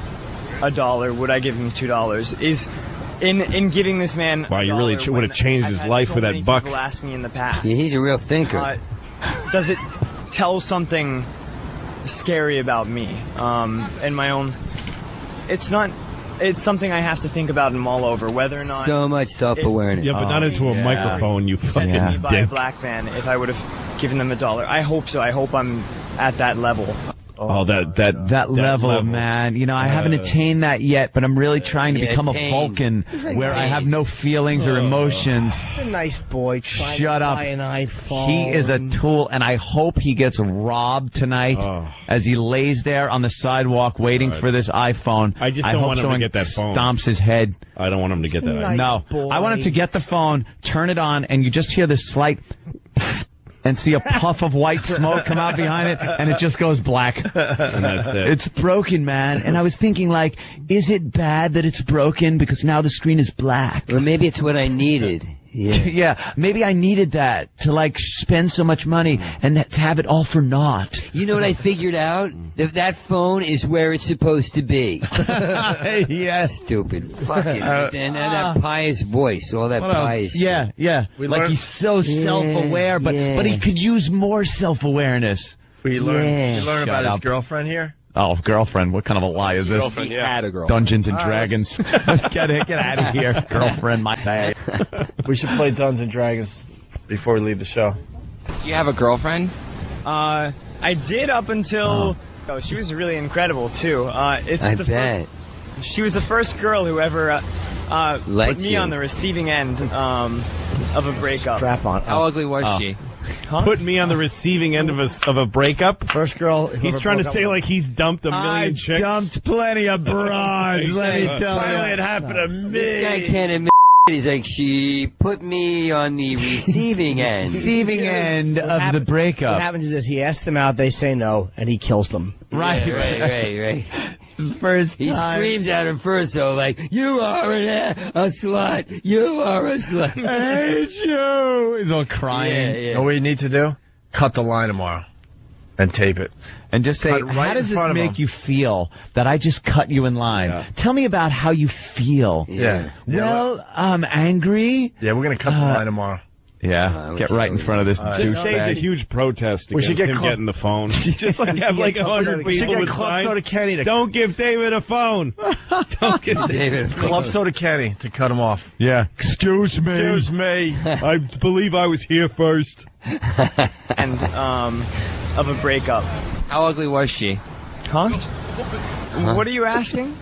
[SPEAKER 15] $1? Would I give him $2? Is in giving this man
[SPEAKER 6] Wow, you really would have changed his life with that buck.
[SPEAKER 15] People ask me in the past.
[SPEAKER 18] Yeah, he's a real thinker.
[SPEAKER 15] Does it tell something scary about me and my own? It's not. It's something I have to think about and mull over, whether or not.
[SPEAKER 18] So much self-awareness.
[SPEAKER 6] Yeah, but not into a microphone, you fucking
[SPEAKER 15] me by a
[SPEAKER 6] dick.
[SPEAKER 15] black man if I would have given them $1. I hope so. I hope I'm at that level.
[SPEAKER 6] Oh,
[SPEAKER 3] that level, man. You know, I haven't attained that yet, but I'm really trying to become a Vulcan where I have no feelings or emotions.
[SPEAKER 11] He's a nice boy. Trying
[SPEAKER 3] Shut
[SPEAKER 11] to
[SPEAKER 3] up.
[SPEAKER 11] buy an iPhone.
[SPEAKER 3] He is a tool, and I hope he gets robbed tonight as he lays there on the sidewalk waiting for this iPhone.
[SPEAKER 6] I just don't want him to
[SPEAKER 3] someone
[SPEAKER 6] get that phone.
[SPEAKER 3] Stomps his head.
[SPEAKER 6] I don't want him to get that.
[SPEAKER 11] Nice
[SPEAKER 3] No,
[SPEAKER 11] boy.
[SPEAKER 3] I want him to get the phone, turn it on, and you just hear this slight and see a puff of white smoke come out behind it, and it just goes black.
[SPEAKER 6] And that's it.
[SPEAKER 3] It's broken, man. And I was thinking, like, is it bad that it's broken because now the screen is black?
[SPEAKER 18] Or maybe it's what I needed. Yeah.
[SPEAKER 3] Yeah, maybe I needed that to, like, spend so much money and to have it all for naught.
[SPEAKER 18] You know what I figured out? That phone is where it's supposed to be.
[SPEAKER 3] Yes.
[SPEAKER 18] Stupid. Fucking. And that pious voice, all that pious shit.
[SPEAKER 3] Yeah. Like, he's so self-aware, but he could use more self-awareness.
[SPEAKER 4] we learn about his
[SPEAKER 3] up.
[SPEAKER 4] girlfriend here.
[SPEAKER 3] Oh, girlfriend. What kind of a lie is this?
[SPEAKER 4] Girlfriend, yeah.
[SPEAKER 18] Had a girl.
[SPEAKER 3] Dungeons and Dragons. Get out of here. Girlfriend, my say.
[SPEAKER 4] We should play Dungeons and Dragons before we leave the show.
[SPEAKER 17] Do you have a girlfriend?
[SPEAKER 15] I did up until. Oh, she was really incredible too. It's
[SPEAKER 18] I
[SPEAKER 15] the
[SPEAKER 18] bet.
[SPEAKER 15] She was the first girl who ever put
[SPEAKER 18] Liked
[SPEAKER 15] me
[SPEAKER 18] you.
[SPEAKER 15] on the receiving end of a breakup.
[SPEAKER 11] Strap on.
[SPEAKER 16] How ugly was she?
[SPEAKER 15] Huh?
[SPEAKER 6] Put me on the receiving end of a breakup.
[SPEAKER 11] First girl.
[SPEAKER 6] He's trying to say like he's dumped a million chicks.
[SPEAKER 3] Dumped plenty of broads. Let me tell you.
[SPEAKER 6] It happened to me.
[SPEAKER 18] This guy can't admit. He's like, she put me on the receiving end.
[SPEAKER 3] Receiving end of the breakup.
[SPEAKER 11] What happens is this: he asks them out, they say no, and he kills them.
[SPEAKER 3] Right. First
[SPEAKER 18] He
[SPEAKER 3] time.
[SPEAKER 18] screams at him first, though, like, you are a slut. You are a slut.
[SPEAKER 3] I hate you. He's all crying.
[SPEAKER 18] Yeah.
[SPEAKER 4] Know what you need to do? Cut the line tomorrow and tape it.
[SPEAKER 3] And just say,
[SPEAKER 4] Cut right
[SPEAKER 3] how does
[SPEAKER 4] in
[SPEAKER 3] this
[SPEAKER 4] front of
[SPEAKER 3] make
[SPEAKER 4] him.
[SPEAKER 3] you feel that I just cut you in line?
[SPEAKER 6] Yeah.
[SPEAKER 3] Tell me about how you feel.
[SPEAKER 4] Yeah.
[SPEAKER 3] Well, I'm angry.
[SPEAKER 4] Yeah, we're going to cut the line tomorrow.
[SPEAKER 3] Yeah, get right in front of this
[SPEAKER 6] Just stage a
[SPEAKER 3] douchebag.
[SPEAKER 6] huge protest
[SPEAKER 4] We should
[SPEAKER 6] against
[SPEAKER 4] get
[SPEAKER 6] him
[SPEAKER 4] Club-
[SPEAKER 6] getting the phone. Just like have like 100
[SPEAKER 4] We should
[SPEAKER 6] people
[SPEAKER 4] get
[SPEAKER 6] with
[SPEAKER 4] Club
[SPEAKER 6] signs.
[SPEAKER 4] Soda Kenny to
[SPEAKER 6] Don't give David a phone. Don't give
[SPEAKER 18] David.
[SPEAKER 4] Club Soda Kenny to cut him off.
[SPEAKER 6] Yeah. Excuse me. I believe I was here first.
[SPEAKER 15] And of a breakup.
[SPEAKER 16] How ugly was she?
[SPEAKER 15] Huh? What are you asking?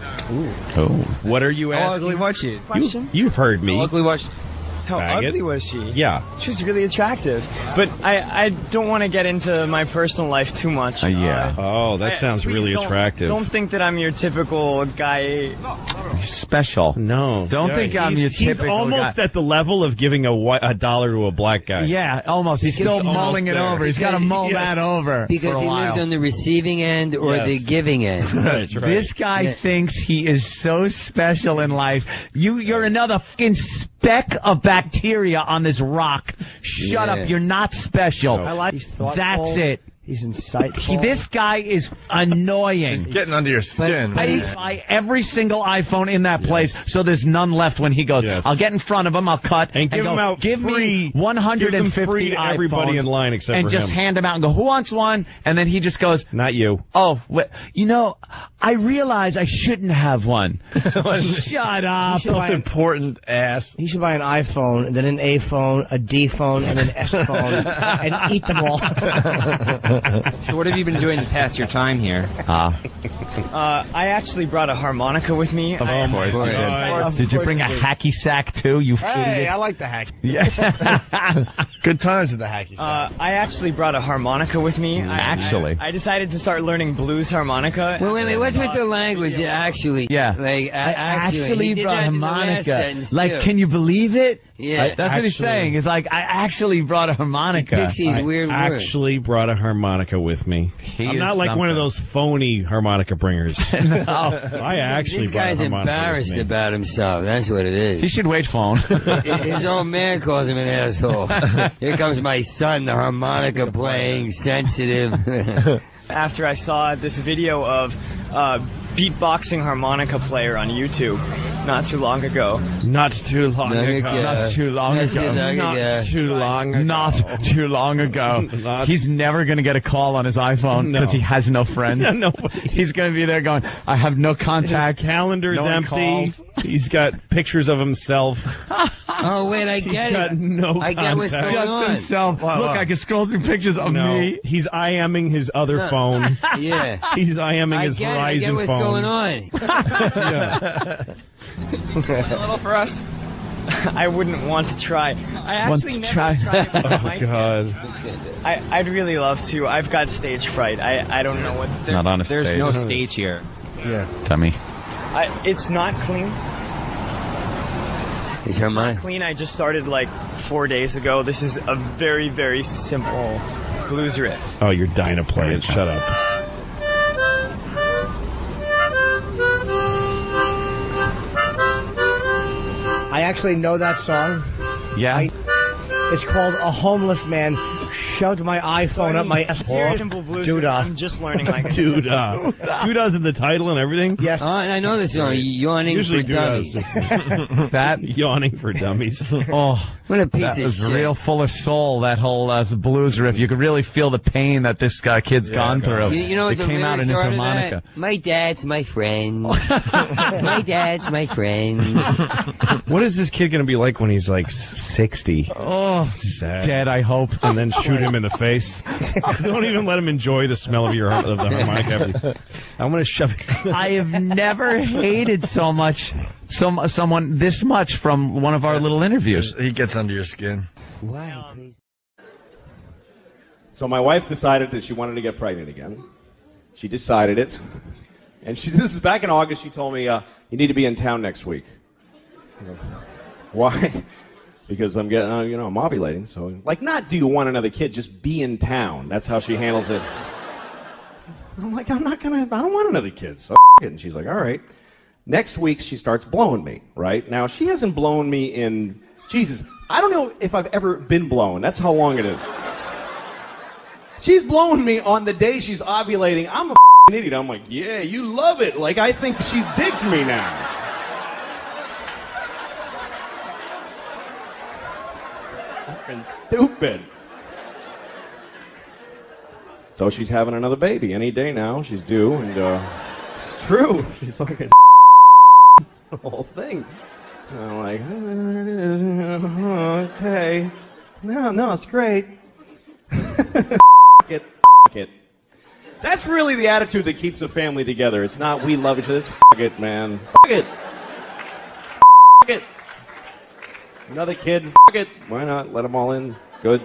[SPEAKER 6] What are you
[SPEAKER 16] How
[SPEAKER 6] asking?
[SPEAKER 16] ugly was she?
[SPEAKER 15] Question?
[SPEAKER 6] You heard me.
[SPEAKER 16] How ugly was she?
[SPEAKER 15] How
[SPEAKER 6] Faggot.
[SPEAKER 15] ugly was she?
[SPEAKER 6] Yeah.
[SPEAKER 15] She was really attractive. But I don't want to get into my personal life too much.
[SPEAKER 3] Yeah.
[SPEAKER 6] Oh, that sounds
[SPEAKER 15] please
[SPEAKER 6] really
[SPEAKER 15] don't-
[SPEAKER 6] attractive.
[SPEAKER 15] Don't think that I'm your typical guy.
[SPEAKER 3] Special.
[SPEAKER 6] No.
[SPEAKER 3] Don't think I'm your
[SPEAKER 6] He's
[SPEAKER 3] typical
[SPEAKER 6] almost
[SPEAKER 3] guy.
[SPEAKER 6] at the level of giving $1 to a black guy.
[SPEAKER 3] Yeah, almost. He's still
[SPEAKER 6] almost
[SPEAKER 3] mulling it
[SPEAKER 6] there.
[SPEAKER 3] over. He's got to mull
[SPEAKER 6] Yes.
[SPEAKER 3] that over
[SPEAKER 18] Because
[SPEAKER 3] for a
[SPEAKER 18] he
[SPEAKER 3] while.
[SPEAKER 18] lives on the receiving end or
[SPEAKER 6] Yes.
[SPEAKER 18] the giving end.
[SPEAKER 6] That's right.
[SPEAKER 3] This guy
[SPEAKER 18] Yeah.
[SPEAKER 3] thinks he is so special in life. You're another fucking speck of bacteria on this rock. Shut
[SPEAKER 18] Yeah.
[SPEAKER 3] up. You're not special.
[SPEAKER 11] I like. He's thoughtful.
[SPEAKER 3] That's it.
[SPEAKER 11] He's insightful.
[SPEAKER 3] This guy is annoying.
[SPEAKER 4] Getting under your skin.
[SPEAKER 3] I buy every single iPhone in that place, so there's none left when he goes.
[SPEAKER 6] Yes.
[SPEAKER 3] I'll get in front of him, I'll cut,
[SPEAKER 6] And give
[SPEAKER 3] go,
[SPEAKER 6] him out
[SPEAKER 3] give
[SPEAKER 6] free.
[SPEAKER 3] me 150
[SPEAKER 6] Give them free to everybody
[SPEAKER 3] iPhones,
[SPEAKER 6] in line except
[SPEAKER 3] and
[SPEAKER 6] for
[SPEAKER 3] just
[SPEAKER 6] him.
[SPEAKER 3] hand them out and go, who wants one? And then he just goes,
[SPEAKER 6] Not you.
[SPEAKER 3] oh, I realize I shouldn't have one. Shut up.
[SPEAKER 11] buy an-
[SPEAKER 4] Important ass.
[SPEAKER 11] He should buy an iPhone, then an A phone, a D phone, and an S phone, and eat them all.
[SPEAKER 16] So what have you been doing to pass your time here?
[SPEAKER 15] I actually brought a harmonica with me.
[SPEAKER 6] Oh, my God.
[SPEAKER 3] Did you bring a hacky sack too, you
[SPEAKER 4] Hey,
[SPEAKER 3] idiot?
[SPEAKER 4] I like the hack.
[SPEAKER 3] Yeah.
[SPEAKER 4] Good times at the hacky sack.
[SPEAKER 15] I actually brought a harmonica with me.
[SPEAKER 3] Actually.
[SPEAKER 15] I decided to start learning blues harmonica.
[SPEAKER 18] Wait, what's with the language? Actually.
[SPEAKER 3] Yeah.
[SPEAKER 18] Like,
[SPEAKER 3] I
[SPEAKER 18] actually. He
[SPEAKER 3] actually
[SPEAKER 18] did
[SPEAKER 3] brought
[SPEAKER 18] that in the last
[SPEAKER 3] harmonica.
[SPEAKER 18] sentence,
[SPEAKER 3] Like,
[SPEAKER 18] too.
[SPEAKER 3] can you believe it?
[SPEAKER 18] Yeah.
[SPEAKER 3] That's what he's saying. It's like, I actually brought a harmonica.
[SPEAKER 18] Picks these weird words.
[SPEAKER 6] Actually brought a harmonica with me. I'm
[SPEAKER 3] is
[SPEAKER 6] not like one of
[SPEAKER 3] something.
[SPEAKER 6] those phony harmonica bringers.
[SPEAKER 3] No.
[SPEAKER 6] I actually
[SPEAKER 18] This
[SPEAKER 6] brought
[SPEAKER 18] guy's
[SPEAKER 6] a harmonica
[SPEAKER 18] embarrassed
[SPEAKER 6] with me.
[SPEAKER 18] about himself. That's what it
[SPEAKER 3] He
[SPEAKER 18] is.
[SPEAKER 3] should wait phone.
[SPEAKER 18] His own man calls him an asshole. Here comes my son, the harmonica playing, sensitive.
[SPEAKER 15] After I saw this video of beatboxing harmonica player on YouTube not too long ago.
[SPEAKER 6] Not too long ago.
[SPEAKER 3] Not too long ago.
[SPEAKER 6] Not too long ago.
[SPEAKER 3] Not too long ago.
[SPEAKER 6] Not-
[SPEAKER 3] He's never going to get a call on his iPhone
[SPEAKER 6] No.
[SPEAKER 3] because he has no friends.
[SPEAKER 6] Nobody.
[SPEAKER 3] He's going to be there going, I have no contact.
[SPEAKER 6] His calendar's
[SPEAKER 3] No one
[SPEAKER 6] empty.
[SPEAKER 3] calls.
[SPEAKER 6] He's got pictures of himself.
[SPEAKER 18] Oh, wait, I get
[SPEAKER 6] got
[SPEAKER 18] it.
[SPEAKER 6] no
[SPEAKER 18] I get what's
[SPEAKER 6] contact.
[SPEAKER 18] going
[SPEAKER 3] Just
[SPEAKER 18] on.
[SPEAKER 3] himself. Look, I can scroll through pictures of
[SPEAKER 6] No,
[SPEAKER 3] me.
[SPEAKER 6] he's IMing his other
[SPEAKER 18] No.
[SPEAKER 6] phone.
[SPEAKER 18] Yeah.
[SPEAKER 6] He's IMing
[SPEAKER 18] I
[SPEAKER 6] his
[SPEAKER 18] get it.
[SPEAKER 6] Verizon
[SPEAKER 18] I get what's
[SPEAKER 6] phone.
[SPEAKER 18] going on.
[SPEAKER 6] Yeah.
[SPEAKER 15] A little for us. I wouldn't want to try. I
[SPEAKER 3] Want
[SPEAKER 15] actually
[SPEAKER 3] to
[SPEAKER 15] never
[SPEAKER 3] try?
[SPEAKER 15] tried it with
[SPEAKER 6] Oh,
[SPEAKER 15] Mike.
[SPEAKER 6] God.
[SPEAKER 15] I'd really love to. I've got stage fright. I don't know what.
[SPEAKER 3] Not on a
[SPEAKER 16] There's
[SPEAKER 3] stage.
[SPEAKER 16] no stage here.
[SPEAKER 3] Tummy.
[SPEAKER 15] It's not clean.
[SPEAKER 18] Is her mind?
[SPEAKER 15] Clean. I just started like 4 days ago. This is a very, very simple blues riff.
[SPEAKER 6] Oh, you're dying to play it. Shut up.
[SPEAKER 11] I actually know that song.
[SPEAKER 3] Yeah.
[SPEAKER 11] It's called A Homeless Man Shoved My iPhone Up My
[SPEAKER 15] Very simple blues riff.
[SPEAKER 11] Doodah.
[SPEAKER 15] I'm just learning like
[SPEAKER 6] Doodah. Doodah's in the title and everything?
[SPEAKER 11] Yes.
[SPEAKER 18] Oh, I know this song. Yawning
[SPEAKER 6] Usually
[SPEAKER 18] for
[SPEAKER 6] Doodah's
[SPEAKER 18] dummies.
[SPEAKER 6] just that yawning for dummies.
[SPEAKER 3] Oh,
[SPEAKER 18] What a piece
[SPEAKER 3] that
[SPEAKER 18] of
[SPEAKER 3] was
[SPEAKER 18] shit.
[SPEAKER 3] real full of soul, that whole blues riff. You could really feel the pain that this kid's gone through.
[SPEAKER 18] You know what
[SPEAKER 3] it
[SPEAKER 18] the
[SPEAKER 3] came out in
[SPEAKER 18] lyrics
[SPEAKER 3] his
[SPEAKER 18] are to
[SPEAKER 3] harmonica.
[SPEAKER 18] that? My dad's my friend. My dad's my friend.
[SPEAKER 6] What is this kid going to be like when he's like 60?
[SPEAKER 3] Oh,
[SPEAKER 6] Sad.
[SPEAKER 3] dead, I hope.
[SPEAKER 6] And then shoot him in the face. Don't even let him enjoy the smell of the harmonica. I'm going to shove it.
[SPEAKER 3] I have never hated so much someone this much from one of our little interviews.
[SPEAKER 4] He gets under your skin.
[SPEAKER 18] Why?
[SPEAKER 1] So my wife decided that she wanted to get pregnant again. She decided it. And this is back in August. She told me, you need to be in town next week. I go, why? Because I'm getting, I'm ovulating. So, not do you want another kid, just be in town. That's how she handles it. I'm like, I don't want another kid. So it. And she's like, all right. Next week, she starts blowing me, right? Now, she hasn't blown me in, Jesus, I don't know if I've ever been blown. That's how long it is. She's blowing me on the day she's ovulating. I'm a idiot. I'm like, yeah, you love it. I think she digs me now. Fucking stupid. So she's having another baby any day now. She's due, and it's true. She's fucking the whole thing. And I'm like, okay. No, it's great. It. That's really the attitude that keeps a family together. It's not we love each other. It's it, man. It. It. Another kid. It. Why not? Let them all in. Good.